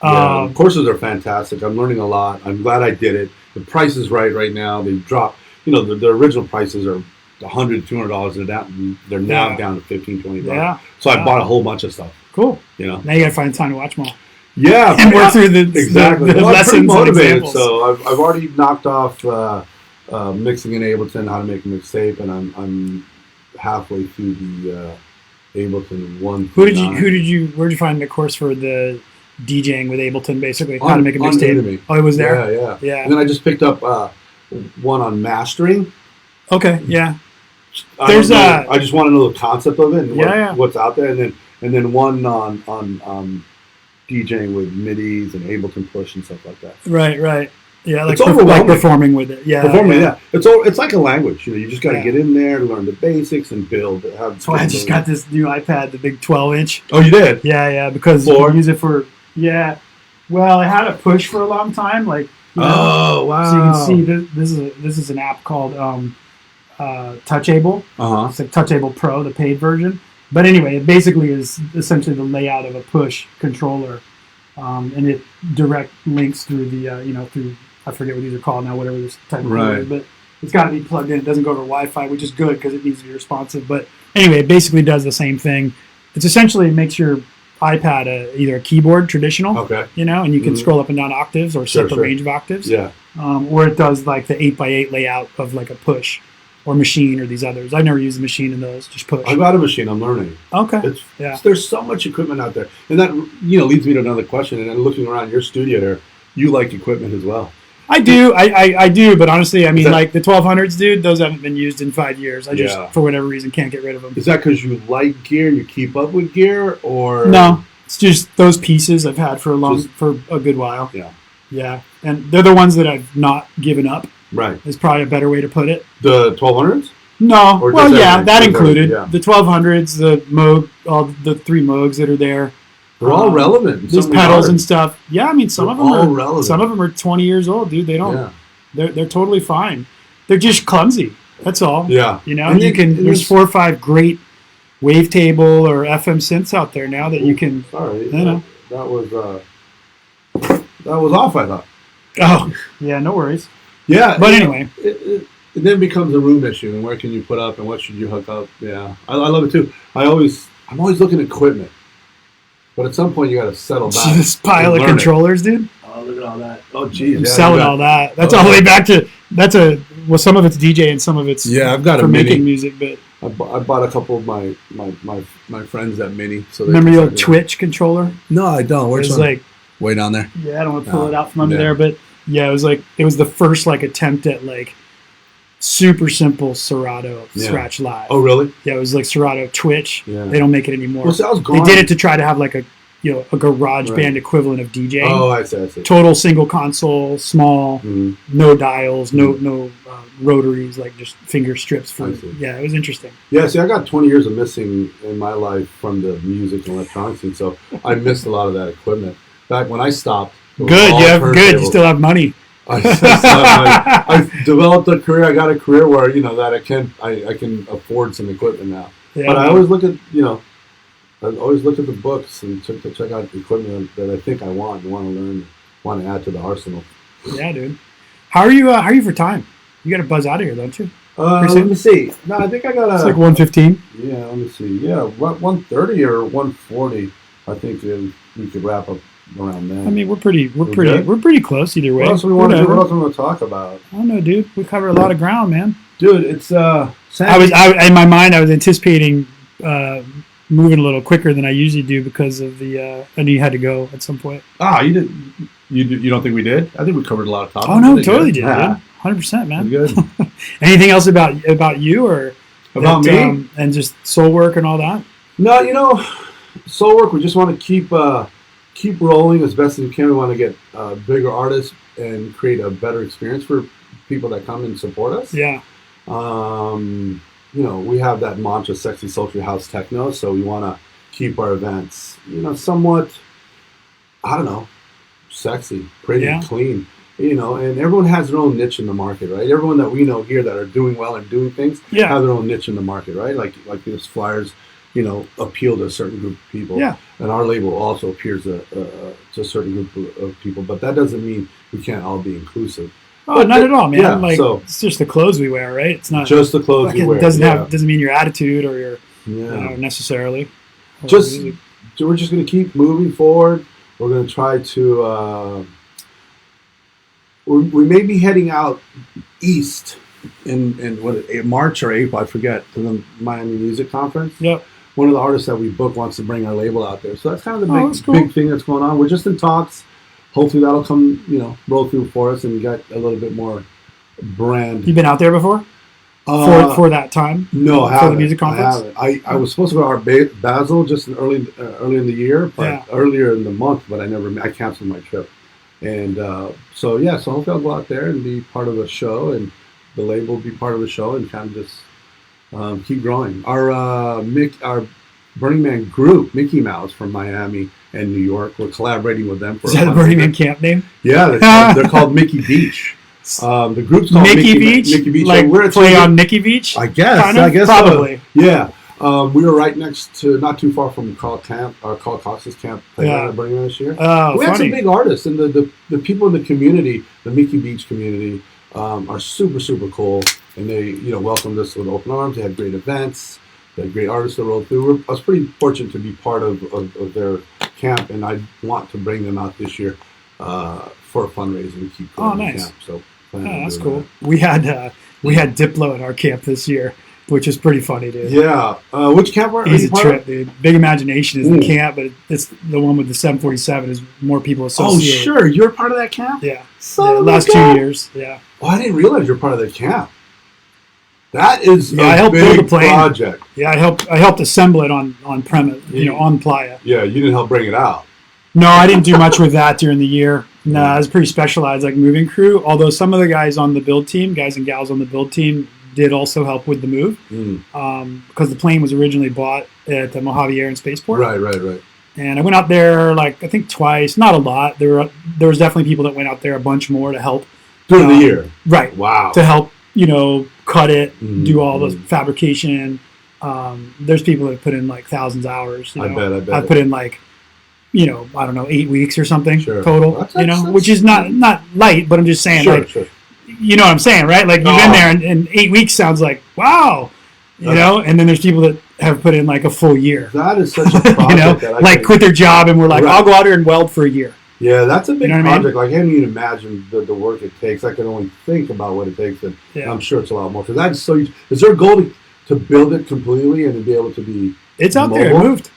Yeah, courses are fantastic. I'm learning a lot. I'm glad I did it. The price is right now. They dropped, the original prices are $100, $200 and they're now down to $15, $20. Yeah. So I bought a whole bunch of stuff. Cool. Now you got to find time to watch them all. Yeah. And work through the exactly. the Well, I'm pretty lessons and motivated. examples. So I've already knocked off mixing in Ableton, how to make a mixtape, and I'm halfway through the Ableton 1. Where'd you find the course for the DJing with Ableton, basically how to make a on mixtape? Udemy. Oh, it was there. Yeah. And then I just picked up one on mastering. Okay, yeah. I just want to know the concept of it and what's out there, and then one on DJing with MIDIs and Ableton push and stuff like that. Right. Yeah, like, it's overwhelming. like performing with it. Yeah, yeah. It's like a language. You just got to get in there, learn the basics, and build. So I just got this new iPad, the big 12-inch. Oh, you did? Yeah, because you can use it for Well, I had a push for a long time, like. Oh wow! So you can see this is an app called Touchable. It's like Touchable Pro, the paid version. But anyway, it basically is essentially the layout of a push controller, and it direct links through the through, I forget what these are called now, whatever this type of thing is, but it's got to be plugged in. It doesn't go over Wi-Fi, which is good because it needs to be responsive. But anyway, it basically does the same thing. It's essentially makes your iPad either a keyboard traditional, and you can scroll up and down octaves or set the range of octaves, or it does like the 8x8 layout of like a push or machine or these others. I've never used a machine in those, just push. I've got a machine. I'm learning. Okay. There's so much equipment out there, and that leads me to another question. And then looking around your studio there, you like equipment as well. I do, I do, but honestly, I mean, like the 1200s, dude, those haven't been used in 5 years. I just, for whatever reason, can't get rid of them. Is that because you like gear and you keep up with gear, or no? It's just those pieces I've had for a good while. Yeah, and they're the ones that I've not given up. Right, is probably a better way to put it. The 1200s? No, well, yeah, that included the 1200s, the Moog, all the 3 Moogs that are there. They're all relevant. These pedals and stuff. Yeah, I mean, some of them are relevant. Some of them are 20 years old, dude. They don't. Yeah. They're totally fine. They're just clumsy. That's all. Yeah. And there's 4 or 5 great wavetable or FM synths out there now that you can. Sorry. That was off. I thought. Oh, yeah. No worries. Yeah. But anyway, it then becomes a room issue, and where can you put up, and what should you hook up? Yeah, I love it too. I'm always looking at equipment. But at some point, you got to settle back. This pile of controllers, dude. Oh, look at all that. Oh, geez. I'm selling all that. That's all the way back to some of it's DJ and some of it's I've got for a making music. But I bought a couple of my friends that Mini. So remember the old Twitch controller? No, I don't. Where's it? Like way down there. Yeah, I don't want to pull it out from under there, but yeah, it was the first like attempt at like super simple Serato Scratch Live. Oh, really? Yeah, it was like Serato Twitch. Yeah. They don't make it anymore. Well, so they did it to try to have like a garage band equivalent of DJing. Oh, I see. Total single console, small, no dials, no rotaries, like just finger strips. It was interesting. Yeah, see, I got 20 years of missing in my life from the music and electronics, and so I missed a lot of that equipment. Back when I stopped. Good. You still have money. I developed a career. I got a career where that I can afford some equipment now. Yeah, but I always look at the books and check out the equipment that I think I want to learn, want to add to the arsenal. Yeah, dude. How are you for time? You got to buzz out of here, don't you? Let me see. No, I think I got It's like 1:15. Yeah, let me see. Yeah, 1:30 or 1:40. I think we could wrap up around then. I mean, we're pretty close either way. What else we want to talk about? I don't know, dude. We cover a lot of ground, man. Dude, it's in my mind I was anticipating moving a little quicker than I usually do because of I knew you had to go at some point. You didn't. You don't think we did? I think we covered a lot of topics. Oh no, totally did. 100%, man. Good. Anything else about you or about me and just soul work and all that? No, soul work. We just want to keep rolling as best as we can. We want to get bigger artists and create a better experience for people that come and support us. Yeah. We have that mantra, sexy, sultry house techno. So we want to keep our events, somewhat, I don't know, sexy, pretty, clean, and everyone has their own niche in the market, right? Everyone that we know here that are doing well and doing things have their own niche in the market, right? Like these flyers appeal to a certain group of people. Yeah. And our label also appeals to a certain group of people, but that doesn't mean we can't all be inclusive. Oh, not at all, man. Yeah, like so, it's just the clothes we wear, right? It's not just the clothes we wear. It doesn't mean your attitude or your Yeah. Necessarily. We're just going to keep moving forward. We're going to try to. We may be heading out east in March or April, I forget, to the Miami Music Conference. Yep. One of the artists that we booked wants to bring our label out there, so that's kind of the cool. big thing that's going on. We're just in talks. Hopefully that'll come, roll through for us and get a little bit more brand. You been out there before? For that time? No, I haven't. For the music conference? I was supposed to go to Art Basel just early in the year, but earlier in the month, but I canceled my trip. And so hopefully I'll go out there and be part of the show, and the label will be part of the show, and kind of just keep growing. Our Burning Man group, Mickey Mouse from Miami and New York, we're collaborating with them. Is that the Burning Man camp name? Yeah, they're called Mickey Beach. The group's called Mickey Beach. Mickey Beach. Like we're play on Nikki Beach. I guess. Kind of? I guess Probably. So. Yeah. We were right next to, not too far from Carl Cox's camp. Burning Man this year. Oh, we had some big artists, and the people in the community, the Mickey Beach community, are super, super cool, and they welcomed us with open arms. They had great events. They had great artists that rolled through. I was pretty fortunate to be part of their camp, and I want to bring them out this year for a fundraiser and keep going. Nice. Camp. So that's cool. That. We had Diplo at our camp this year, which is pretty funny, dude. Yeah. Which camp were you? He's a trip, dude. Big Imagination is the camp, but it's the one with the 747 is more people associated. Oh, sure. You're part of that camp? Yeah. Last 2 years. Yeah. Oh, I didn't realize you're part of that camp. That is I helped big build the plane. Project. Yeah, I helped assemble it on premise, on playa. Yeah, you didn't help bring it out. No, I didn't do much with that during the year. No, I was pretty specialized, like moving crew. Although some of the guys on the build team, guys and gals on the build team, did also help with the move because the plane was originally bought at the Mojave Air and Spaceport. Right. And I went out there I think twice, not a lot. There was definitely people that went out there a bunch more to help during the year. Right. Wow. To help cut it, do all the fabrication. There's people that put in like thousands of hours. I bet. I put in like, I don't know, 8 weeks or something total. That's which is not light, but I'm just saying sure. You know what I'm saying, right? Like you've been there, and 8 weeks sounds like wow, and then there's people that have put in like a full year. That is such a project. That quit their job and we're like, I'll go out here and weld for a year. Yeah, that's a big project. I mean? Like, I can't even imagine the work it takes. I can only think about what it takes, and I'm sure it's a lot more. Because that's so. Is there a goal to build it completely and to be able to be? It's out mobile? there. It moved.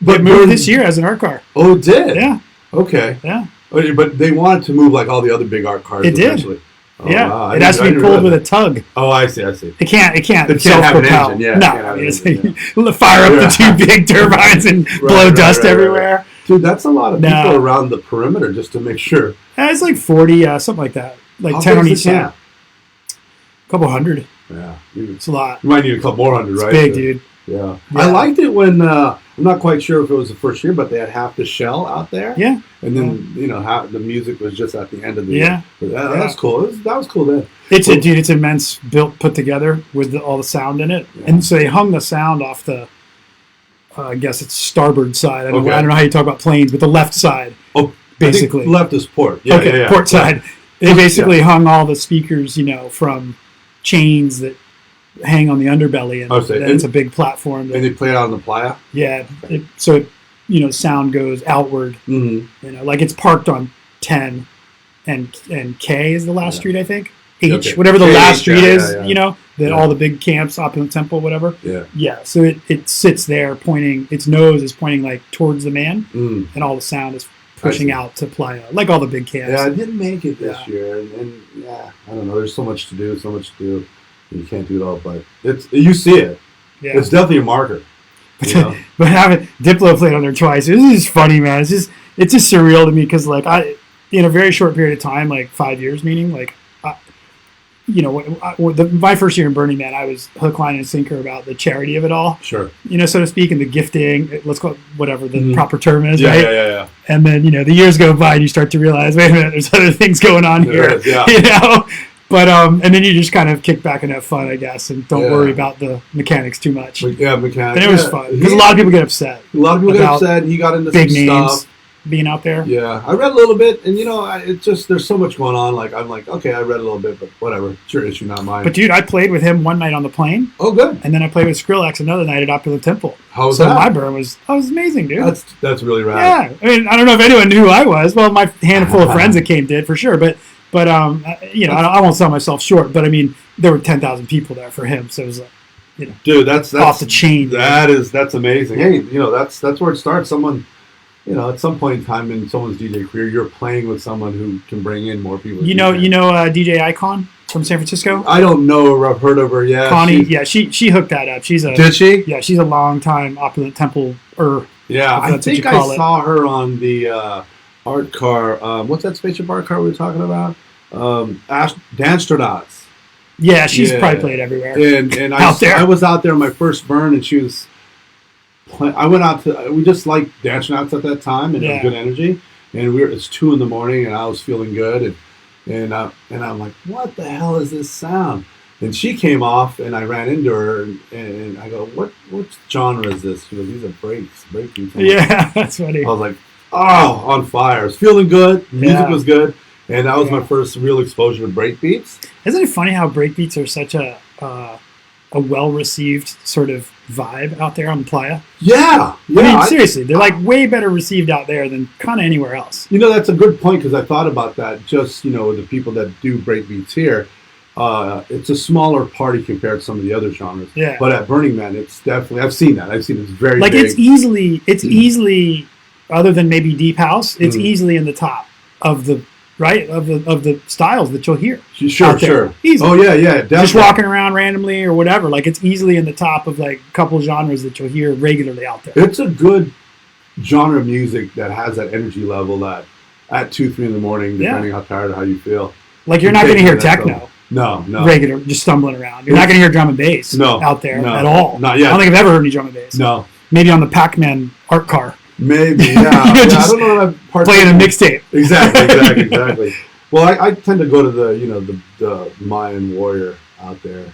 But it moved this year as an art car. Oh, it did. Yeah. Okay. Yeah. But they wanted to move like all the other big art cars. It did. Eventually. Oh, yeah. Wow. It has to be pulled with a tug. Oh, I see. It can't have an self-propel. engine. Yeah. No. Fire up the two big turbines and blow dust everywhere. Dude, that's a lot of people around the perimeter just to make sure. It's like 40, something like that. Like How 10 on big each is the side. camp? A couple hundred. Yeah. It's a lot. You might need a couple more hundred, right? It's big, dude. Yeah. I liked it when, I'm not quite sure if it was the first year, but they had half the shell out there. Yeah. And then, the music was just at the end of the year. But that was cool. That was cool then. It's immense, put together with all the sound in it. Yeah. And so they hung the sound off the, I guess it's starboard side. I don't know how you talk about planes, but the left side. Oh, basically. I think left is port. Yeah, port side. They basically hung all the speakers, from chains that hang on the underbelly, and it's a big platform. And they play it out on the playa? Yeah. So sound goes outward. Mm-hmm. Like it's parked on 10, and K is the last street, I think. H, whatever the last street is, that all the big camps, Opulent Temple, whatever. Yeah. Yeah. So it sits there pointing, its nose is pointing like towards the man, and all the sound is pushing out to playa, like all the big camps. Yeah, I didn't make it this year, and I don't know. There's so much to do. You can't do it all, but you see it. Yeah. It's definitely a marker. But having Diplo played on there twice, this is funny, man. It's just surreal to me because in a very short period of time, like 5 years, meaning my first year in Burning Man, I was hook, line, and sinker about the charity of it all. Sure. So to speak, and the gifting, let's call it whatever the proper term is, right? Yeah. And then, the years go by and you start to realize, wait a minute, there's other things going on here. Yeah. But and then you just kind of kick back and have fun, I guess, and don't Yeah. worry about the mechanics too much. Yeah, mechanics. And it was fun because a lot of people get upset. A lot of people get about upset. He got into big some names stuff. being out there. Yeah, I read a little bit, and it's just there's so much going on. Like I'm like, okay, I read a little bit, but whatever. It's your issue, not mine. But dude, I played with him one night on the plane, Oh, good. and then I played with Skrillex another night at Opulent Temple. How was So that? my burn was amazing, dude. That's really rad. Yeah, I mean, I don't know if anyone knew who I was. Well, my handful of friends that came did for sure, but I won't sell myself short. But I mean, there were 10,000 people there for him, so it was like, Dude, that's off the chain. That's amazing. Hey, that's where it starts. Someone, at some point in time in someone's DJ career, you're playing with someone who can bring in more people. DJ Icon from San Francisco. I don't know her. I've heard of her. Yeah, Connie. She hooked that up. Did she? Yeah, she's a long time Opulent Temple. Yeah, I that's what think you I call it. saw her on the art car. What's that spaceship art car we were talking about? Danstronauts. Yeah, she's probably played everywhere. And Out there. I was out there on my first burn, and she was. I went out to. We just liked Danstronauts at that time, and it was good energy. And it's 2 a.m, and I was feeling good, and I'm like, what the hell is this sound? And she came off, and I ran into her, and I go, what genre is this? She goes, these are breakbeats. Yeah, that's funny. I was like, oh, on fire. I was feeling good. Music was good. And that was my first real exposure to breakbeats. Isn't it funny how breakbeats are such a well-received sort of vibe out there on the playa? Yeah. I mean, seriously, they're like way better received out there than kind of anywhere else. That's a good point because I thought about that. Just, the people that do breakbeats here, it's a smaller party compared to some of the other genres. Yeah. But at Burning Man, it's definitely, I've seen that. It's very like big. it's easily, other than maybe deep house, it's easily in the top of the styles that you'll hear. Sure. Easily. Oh yeah, definitely. Just walking around randomly or whatever. Like it's easily in the top of like a couple genres that you'll hear regularly out there. It's a good genre of music that has that energy level that at 2-3 in the morning, depending how tired or how you feel. Like you're not going to hear techno. No. Regular, just stumbling around. You're not going to hear drum and bass out there at all. Not yet. I don't think I've ever heard any drum and bass. No. Maybe on the Pac-Man art car. Maybe, yeah. I don't know. Playing a mixtape. Exactly. Well, I tend to go to the Mayan warrior out there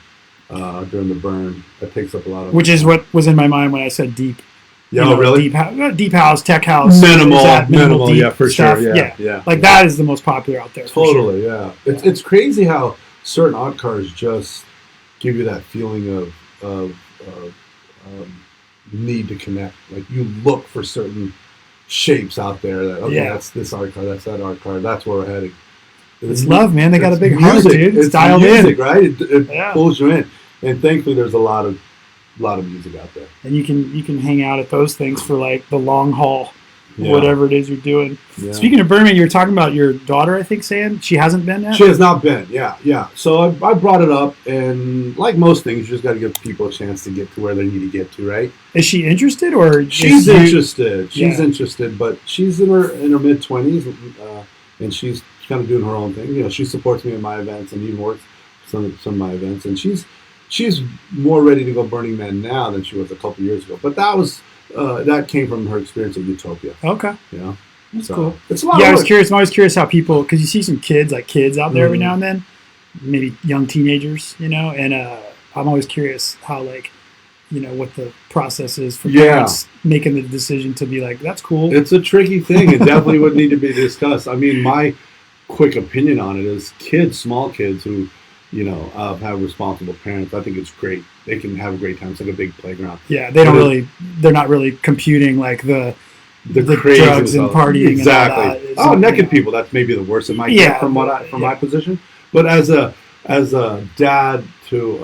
during the burn. That takes up a lot of. Which is what was in my mind when I said deep. Yeah, really? Deep house, tech house. Minimal, deep yeah, for stuff. sure. Yeah. Like that is the most popular out there. Totally, for sure. yeah. It's crazy how certain art cars just give you that feeling of need to connect. Like you look for certain shapes out there. That that's this art car, that's that art car. That's where we're heading. It's love, man. They got a big music, heart, dude. It's dialed music, in, right? It pulls you in, and thankfully, there's a lot of music out there. And you can hang out at those things for like the long haul, Yeah. whatever it is you're doing. Yeah. Speaking of Burning Man, you were talking about your daughter, I think, saying she hasn't been yet. She has not been, yeah. So I brought it up, and like most things, you just got to give people a chance to get to where they need to get to, right? Is she interested, or she's interested? She's interested, but she's in her mid-20s, and she's kind of doing her own thing. She supports me in my events and even works some of my events, and she's more ready to go Burning Man now than she was a couple years ago. But that came from her experience at Utopia. Okay. That's cool. It's a lot of I work. was curious. I'm always curious how people, because you see some kids out there every now and then, maybe young teenagers, and I'm always curious how what the process is for parents making the decision to be like, that's cool. It's a tricky thing. It definitely would need to be discussed. I mean, my quick opinion on it is small kids who, have responsible parents. I think it's great. They can have a great time. It's like a big playground. Yeah, they're not really computing like the drugs and partying. Exactly. And all that. Naked people. That's maybe the worst it might get from my position. But as a dad who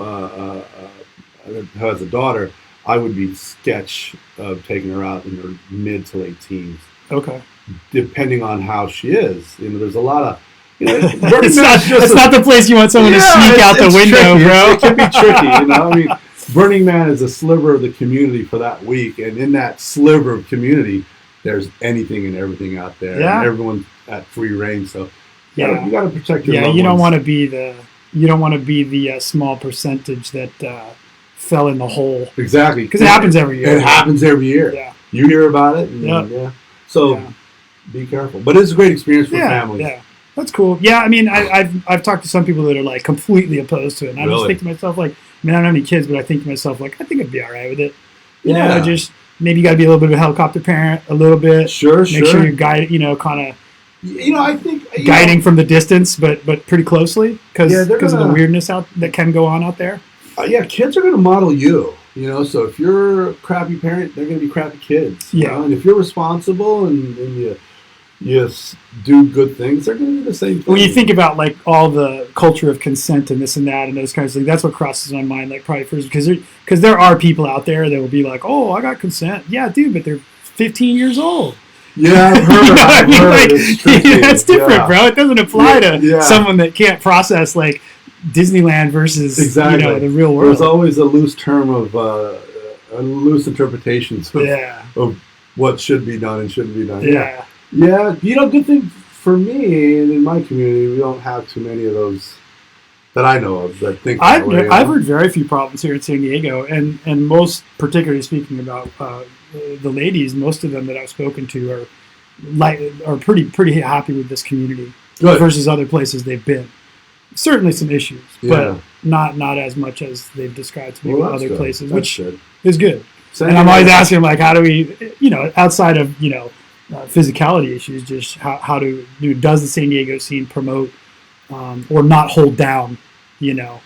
has a daughter, I would be sketch of taking her out in her mid to late teens. Okay. Depending on how she is, there's a lot of. It's not the place you want someone to sneak out the window, tricky. bro. It can be tricky, I mean, Burning Man is a sliver of the community for that week, and in that sliver of community, there's anything and everything out there, and everyone's at free reign. So, you got to protect your loved ones. You don't want to be the small percentage that fell in the hole. Exactly, because it happens every year. It happens every year. Yeah, you hear about it. And, So be careful, but it's a great experience for families. That's cool. Yeah, I mean, I've talked to some people that are like completely opposed to it, and I just Really? think to myself like, I mean, I don't have any kids, but I think to myself like, I think I'd be all right with it. You Yeah. know, just maybe you got to be a little bit of a helicopter parent, a little bit. Sure, Make sure you're guided, kind of I think guiding from the distance, but pretty closely because Yeah, they're of the gonna- weirdness that can go on out there. Yeah, kids are going to model you. So if you're a crappy parent, they're going to be crappy kids. Yeah. And if you're responsible and you do good things, they're going to do the same thing. When you think about like all the culture of consent and this and that and those kinds of things, that's what crosses my mind. Like probably first because there are people out there that will be like, "Oh, I got consent." Yeah, dude, but they're 15 years old. Yeah, I've heard. You know what I I've mean? heard. Like, It's tricky. that's different, Yeah. bro. It doesn't apply to Yeah. someone that can't process like Disneyland versus Exactly. the real world. There's always a loose term of a loose interpretations of what should be done and shouldn't be done. Yeah. Yeah, good thing for me and in my community, we don't have too many of those that I know of that think that way. I've heard very few problems here in San Diego, and most, particularly speaking about the ladies, most of them that I've spoken to are pretty happy with this community Good. versus other places they've been. Certainly some issues, Yeah. but not as much as they've described to me Well, with that's other good. places, That's which good. is good. Same And I'm here. always asking like, how do we, outside of physicality issues, just how does the San Diego scene promote or not hold down, Yeah.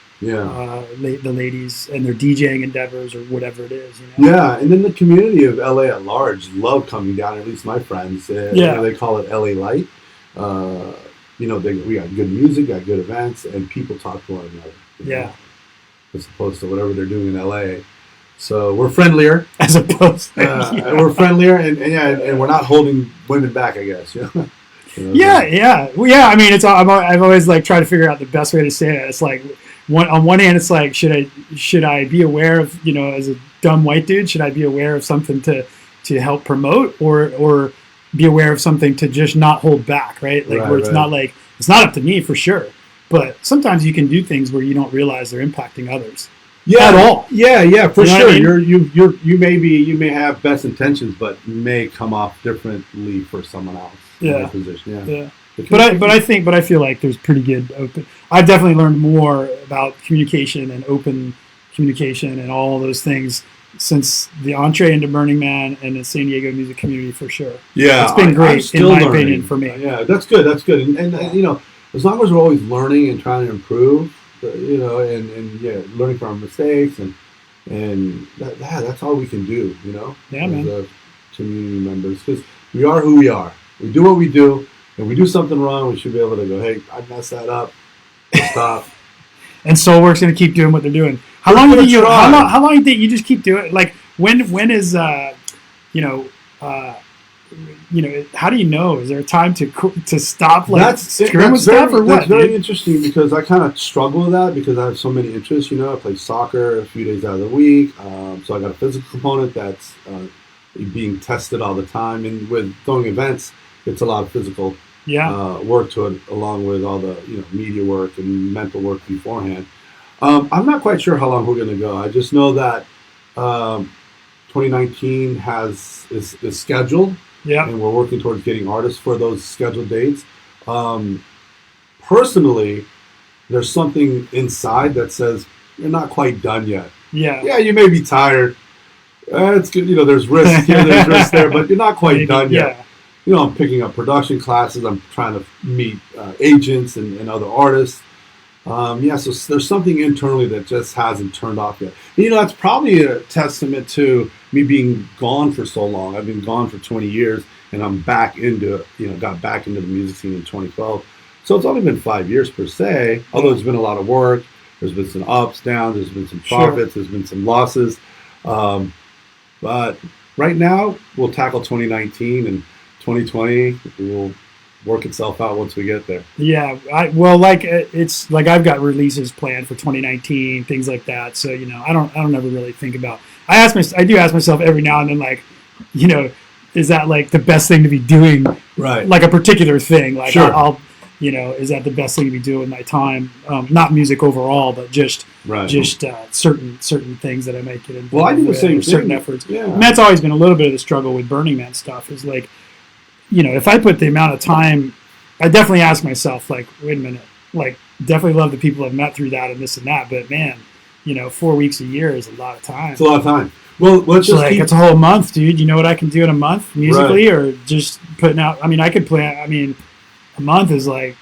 the ladies and their DJing endeavors or whatever it is. You know? Yeah, and then the community of LA at large love coming down. At least my friends, they call it LA Light. We got good music, got good events, and people talk to one another. Yeah. As opposed to whatever they're doing in LA. So we're friendlier. As opposed, We're friendlier, and we're not holding women back, I guess. Yeah. Well, yeah. I mean, I've always like tried to figure out the best way to say it. It's like on one hand, it's like should I be aware of as a dumb white dude, should I be aware of something to help promote or be aware of something to just not hold back, right? Like where it's not like it's not up to me for sure, but sometimes you can do things where you don't realize they're impacting others. Yeah, at all. Yeah, for You know sure. what I mean? You may have best intentions, but may come off differently for someone else. In Yeah. that position. Yeah. But I feel like there's pretty good open. I've definitely learned more about communication and open communication and all those things since the entree into Burning Man and the San Diego music community for sure. Yeah, It's been I'm great still in my learning. opinion for me. Yeah, that's good. And as long as we're always learning and trying to improve, and learning from our mistakes and that's all we can do. Yeah, as man. Community members, because we are who we are. We do what we do. If we do something wrong, we should be able to go, hey, I messed that up. Stop. And Soulwork's going to keep doing what they're doing. How long do you think you just keep doing it? Like when is how do you know? Is there a time to stop screwing with stuff or what? That's very interesting because I kind of struggle with that because I have so many interests. I play soccer a few days out of the week, so I got a physical component that's being tested all the time, and with throwing events, it's a lot of physical work to it, along with all the media work and mental work beforehand. I'm not quite sure how long we're going to go. I just know that 2019 is scheduled. Yeah. And we're working towards getting artists for those scheduled dates. Personally, there's something inside that says you're not quite done yet. Yeah. Yeah, you may be tired. It's good. There's risk here, there's risk there, but you're not quite done yet. I'm picking up production classes. I'm trying to meet agents and other artists. So there's something internally that just hasn't turned off yet. That's probably a testament to me being gone for so long. I've been gone for 20 years, and I'm back into, got back into the music scene in 2012. So it's only been 5 years per se, although there's been a lot of work. There's been some ups, downs, there's been some profits, there's been some losses. But right now, we'll tackle 2019, and 2020 will work itself out once we get there. Yeah, it's like I've got releases planned for 2019, things like that. So I don't ever really think about. I do ask myself every now and then, like, is that like the best thing to be doing? Right. Like a particular thing. Like sure. I'll is that the best thing to be doing with my time? Not music overall, but just certain things that I might get into. Well, I do the same thing. Certain efforts. Yeah. And that's always been a little bit of the struggle with Burning Man stuff. Is like, if I put the amount of time I definitely ask myself, like, wait a minute, like, definitely love the people I've met through that and this and that, but man, 4 weeks a year is a lot of time. It's a lot of time. Well, let's just it's a whole month, dude. You know what I can do in a month musically, or just putting out? I mean, I could play. I mean, a month is like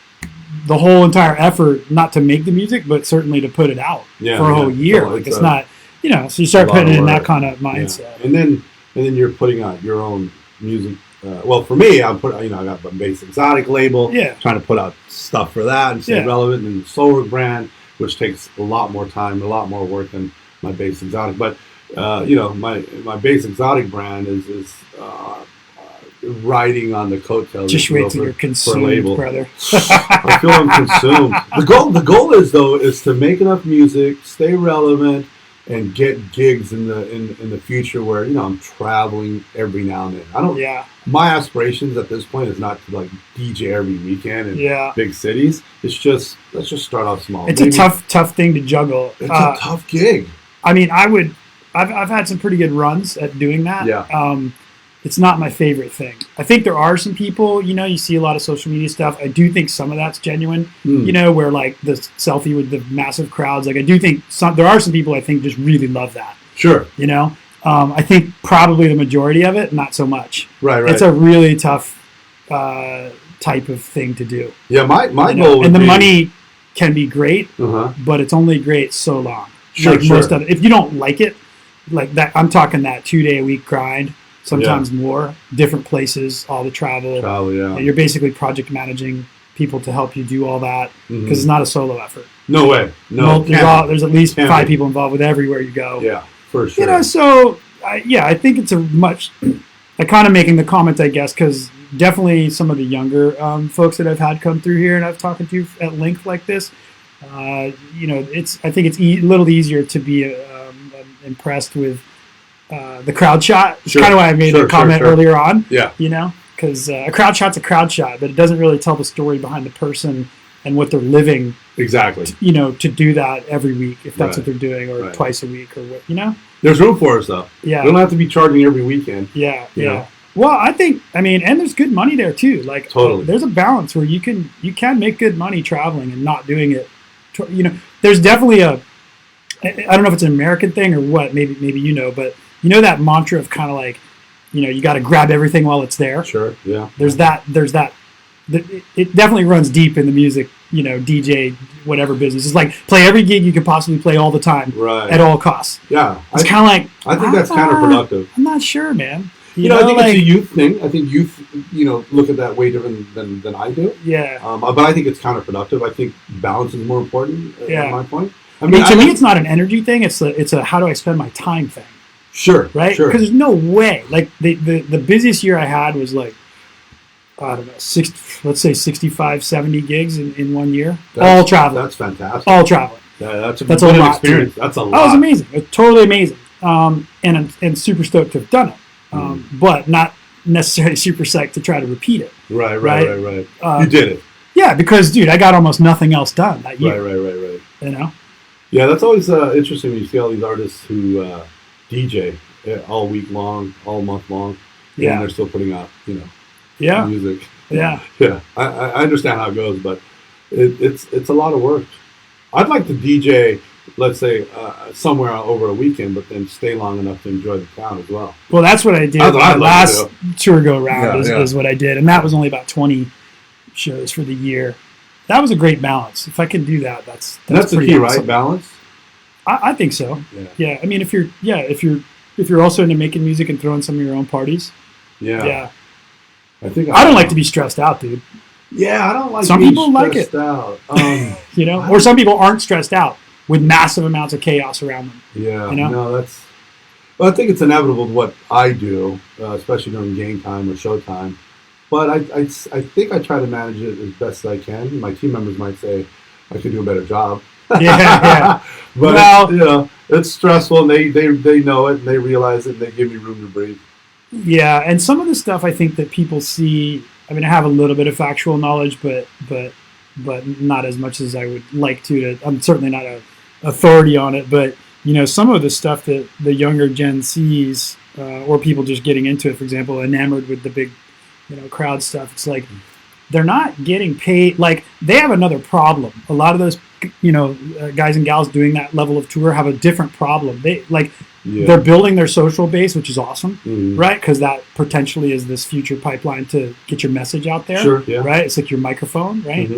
the whole entire effort, not to make the music, but certainly to put it out for a whole year. Like it's not, So you start putting it in that kind of mindset, and then you're putting out your own music. Well, for me, I got my Bass Exotic label. Trying to put out stuff for that and stay relevant, and the Solar brand, which takes a lot more time, a lot more work than my Bass Exotic, but. My Bass Exotic brand is riding on the coattails. Just wait till you're consumed, brother. I feel I'm consumed. The goal is to make enough music, stay relevant, and get gigs in the future where I'm traveling every now and then. I don't. Yeah. My aspirations at this point is not to like DJ every weekend in big cities. It's just let's just start off small. It's a tough thing to juggle. It's a tough gig. I mean, I've had some pretty good runs at doing that. Yeah. It's not my favorite thing. I think there are some people, you see a lot of social media stuff. I do think some of that's genuine, where like the selfie with the massive crowds. Like I do think there are some people I think just really love that. Sure. I think probably the majority of it, not so much. Right. It's a really tough type of thing to do. Yeah, my goal would and the be, money can be great, but it's only great so long. Sure, most of it. If you don't like it, like that, I'm talking that 2-day-a-week grind, sometimes more, different places, all the travel. Yeah. You're basically project managing people to help you do all that because it's not a solo effort. No way. No. There's at least 5 people involved with everywhere you go. Yeah, for sure. So I think it's I kind of making the comment, I guess, because definitely some of the younger folks that I've had come through here and I've talked to at length like this, I think it's a little easier to be impressed with the crowd shot. It's kind of why I made a comment earlier on. Yeah. Because a crowd shot's a crowd shot, but it doesn't really tell the story behind the person and what they're living. Exactly. To do that every week, if that's what they're doing, or twice a week, or what, There's room for us, though. Yeah. We don't have to be charging every weekend. Yeah. Well, I think, and there's good money there too. Like, totally. There's a balance where you can make good money traveling and not doing it. There's definitely I don't know if it's an American thing or what, maybe but that mantra of kind of like, you got to grab everything while it's there. Sure, yeah. There's that. It definitely runs deep in the music, DJ, whatever business. It's like play every gig you could possibly play all the time, right, at all costs. Yeah. It's kind of like, I think that's counterproductive. I'm not sure, man. I think it's a youth thing. I think youth, look at that way different than I do. Yeah. But I think it's counterproductive. I think balance is more important. At my point. To me, it's not an energy thing. It's a how do I spend my time thing. Sure. Right. Sure. Because there's no way. Like the busiest year I had was like, I don't know, let's say 65, 70 gigs in 1 year. All traveling. That's fantastic. All traveling. Yeah, that's a lot. Experience. That's a lot. That was amazing. It was totally amazing. And super stoked to have done it. But not necessarily super psyched to try to repeat it. Right. You did it. Yeah, because dude, I got almost nothing else done that year. Right. Yeah, that's always interesting when you see all these artists who DJ all week long, all month long, and they're still putting out, music. Yeah. Yeah. I understand how it goes, but it's a lot of work. I'd like to DJ, let's say, somewhere over a weekend, but then stay long enough to enjoy the town as well. Well, that's what I did. My last tour go round is what I did, and that was only about 20 shows for the year. That was a great balance. If I can do that, that's the key, awesome. Right? Balance. I think so. Yeah. I mean, if you're also into making music and throwing some of your own parties. Yeah. I don't like to be stressed out, dude. Yeah, I don't like. Some people like it. Out. Or some people aren't stressed out with massive amounts of chaos around them. Yeah. No, that's. Well, I think it's inevitable what I do, especially during game time or show time. But I think I try to manage it as best I can. My team members might say I could do a better job. Yeah. But it's stressful, and they know it, and they realize it, and they give me room to breathe. Yeah, and some of the stuff I think that people see. I mean, I have a little bit of factual knowledge, but not as much as I would like to. I'm certainly not an authority on it, but some of the stuff that the younger Gen sees, or people just getting into it, for example, enamored with the big, crowd stuff. It's like they're not getting paid. Like, they have another problem. A lot of those, guys and gals doing that level of tour have a different problem. They're building their social base, which is awesome, right? Because that potentially is this future pipeline to get your message out there, right? It's like your microphone, right?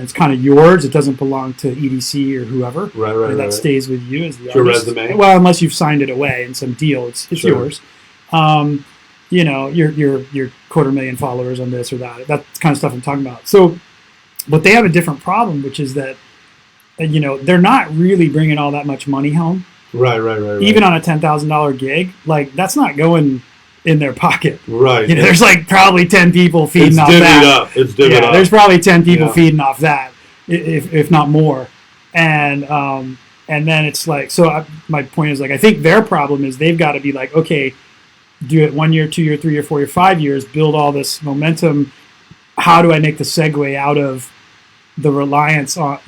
It's kind of yours. It doesn't belong to EDC or whoever. Right. That stays with you as the it's your artist. resume. Well, unless you've signed it away in some deal, it's yours. Your $250,000 followers on this or that. That's kind of stuff I'm talking about. So, but they have a different problem, which is that, they're not really bringing all that much money home. Right. Even on a $10,000 gig, like, that's not going in their pocket. Right. There's like probably 10 people feeding off that. It's divvied up. There's probably 10 people feeding off that, if not more. And then it's like, so my point is, like, I think their problem is they've got to be like, okay, do it 1 year, 2 year, 3 year, 4 year, 5 years, build all this momentum. How do I make the segue out of the reliance on,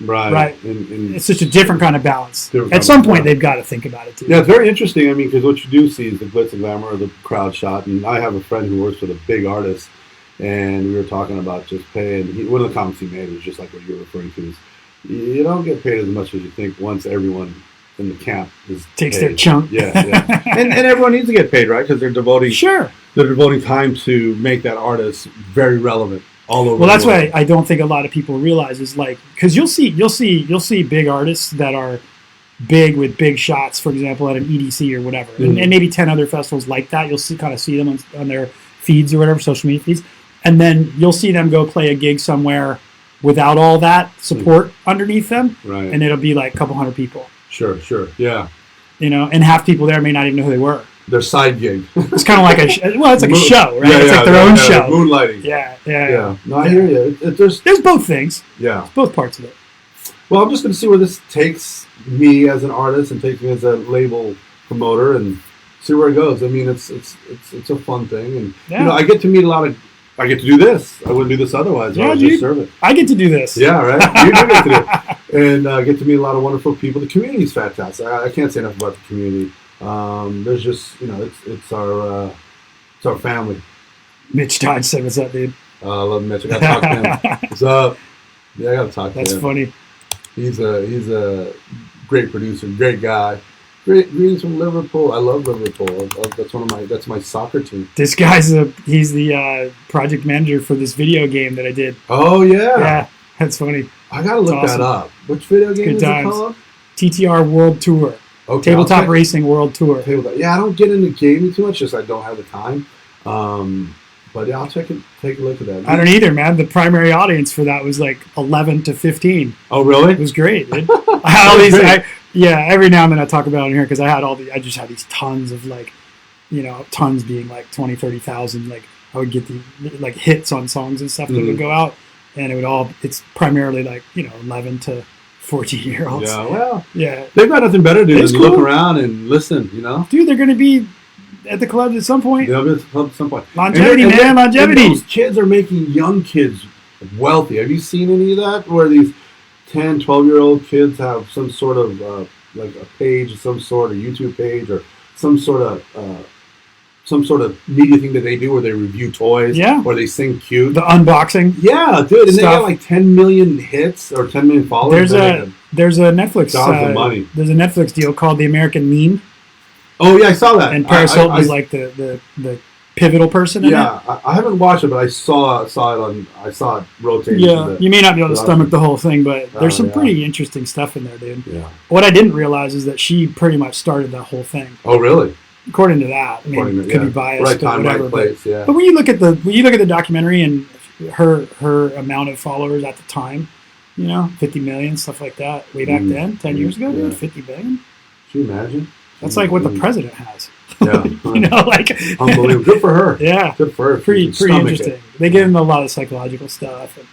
Right. And it's such a different kind of balance. At some point, they've got to think about it too. Yeah, it's very interesting. I mean, because what you do see is the glitz and glamour of the crowd shot. And I have a friend who works with a big artist, and we were talking about just paying. One of the comments he made was just like what you're referring to is, you don't get paid as much as you think once everyone in the camp takes their chunk. Yeah. and everyone needs to get paid, right? Because they're devoting time to make that artist very relevant. All over. Well, that's why I don't think a lot of people realize is, like, because you'll see big artists that are big with big shots, for example, at an EDC or whatever, and maybe 10 other festivals like that. You'll see them on their feeds or whatever, social media feeds, and then you'll see them go play a gig somewhere without all that support underneath them, right? And it'll be like a couple hundred people. Sure, yeah. And half people there may not even know who they were. Their side gig. It's kind of like it's like a show, right? It's like their own show. Moonlighting. Yeah. No, I hear you. There's both things. Yeah. It's both parts of it. Well, I'm just going to see where this takes me as an artist and takes me as a label promoter and see where it goes. I mean, it's a fun thing, and I get to meet I get to do this. I wouldn't do this otherwise. I would just serve it. I get to do this. Yeah, right. You do get to do it, and get to meet a lot of wonderful people. The community's fantastic. I can't say enough about the community. There's just, it's our family. Mitch Todd said, "What's up, dude?" I love Mitch. I got to talk to him. What's up? Yeah, I got to talk to him. That's funny. He's a great producer, great guy. He's from Liverpool. I love Liverpool. That's my soccer team. This guy's he's the project manager for this video game that I did. Oh yeah. Yeah, that's funny. I gotta look that up. Which video game is it called? TTR World Tour. Okay, Tabletop Racing World Tour. Yeah, I don't get into gaming too much, just I don't have the time. But yeah, I'll take a look at that. I don't either, man. The primary audience for that was like 11 to 15. Oh, really? It was great, dude. I had all these. Every now and then I talk about it in here because I just had these tons of, like, tons being like 20, 30,000. Like, I would get the like hits on songs and stuff that would go out, and it's primarily like 11 to 14-year-olds. Yeah, well, yeah, they've got nothing better to do than look around and listen. Dude, they're going to be at the club at some point. They'll be at the club at some point. Longevity, man, longevity. And those kids are making young kids wealthy. Have you seen any of that? Where these 10, 12-year-old kids have some sort of like a page of some sort, a YouTube page, or some sort of media thing that they do where they review toys, or they sing cute. The unboxing. Yeah, dude, and they got like 10 million hits or 10 million followers. There's a Netflix. Money. There's a Netflix deal called The American Meme. Oh yeah, I saw that. And Paris Hilton is like the pivotal person in it. I haven't watched it, but I saw it rotating. Yeah, you may not be able to stomach the whole thing, but there's some pretty interesting stuff in there, dude. Yeah. What I didn't realize is that she pretty much started that whole thing. Oh really? According to that, I mean, it could be biased, right time, whatever. Right place, yeah. But when you look at the documentary and her amount of followers at the time, 50 million, stuff like that, way back then, 10 years ago, dude, 50 million. Can you imagine? That's like what the president has. Yeah. Like unbelievable. Good for her. Yeah. Good for her. Pretty interesting. They get into a lot of psychological stuff and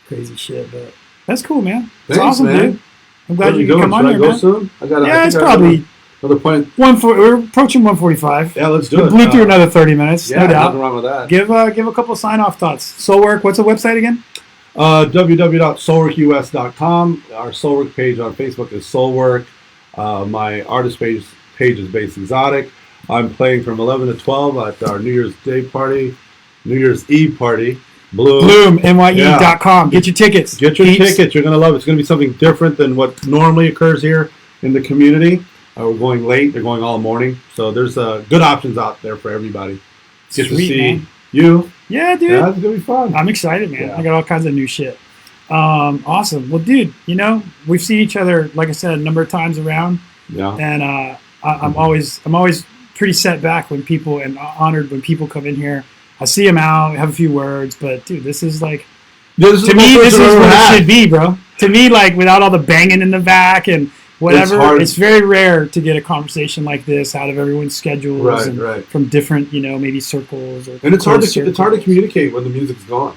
crazy shit, but that's cool, man. It's awesome, man. Dude. I'm glad you can come on here, man. Soon? It's probably another point. We're approaching 1:45. Yeah, let's do it. Blew through another 30 minutes. Yeah, no doubt. Nothing wrong with that. Give a couple of sign-off thoughts. Soulwork. What's the website again? www.soulworkus.com. Our Soulwork page on Facebook is Soulwork. My artist page is Bass Exotic. I'm playing from 11 to 12 at our New Year's Eve party. BloomNYE.com. Get your tickets. Get your peeps. tickets. You're going to love it. It's going to be something different than what normally occurs here in the community. We're going late. They're going all morning. So there's good options out there for everybody. Get Sweet, to see man. you. Yeah, dude. Yeah, it's going to be fun. I'm excited, man. Yeah. I got all kinds of new shit. Awesome. Well, dude, we've seen each other, like I said, a number of times around. Yeah. And I'm always pretty set back when people, and honored when people come in here. I see them out, have a few words, but dude, this is like, to me, this is what it should be, bro. To me, like, without all the banging in the back and whatever, it's very rare to get a conversation like this out of everyone's schedules, right. from different, maybe circles. And it's hard to communicate when the music's gone.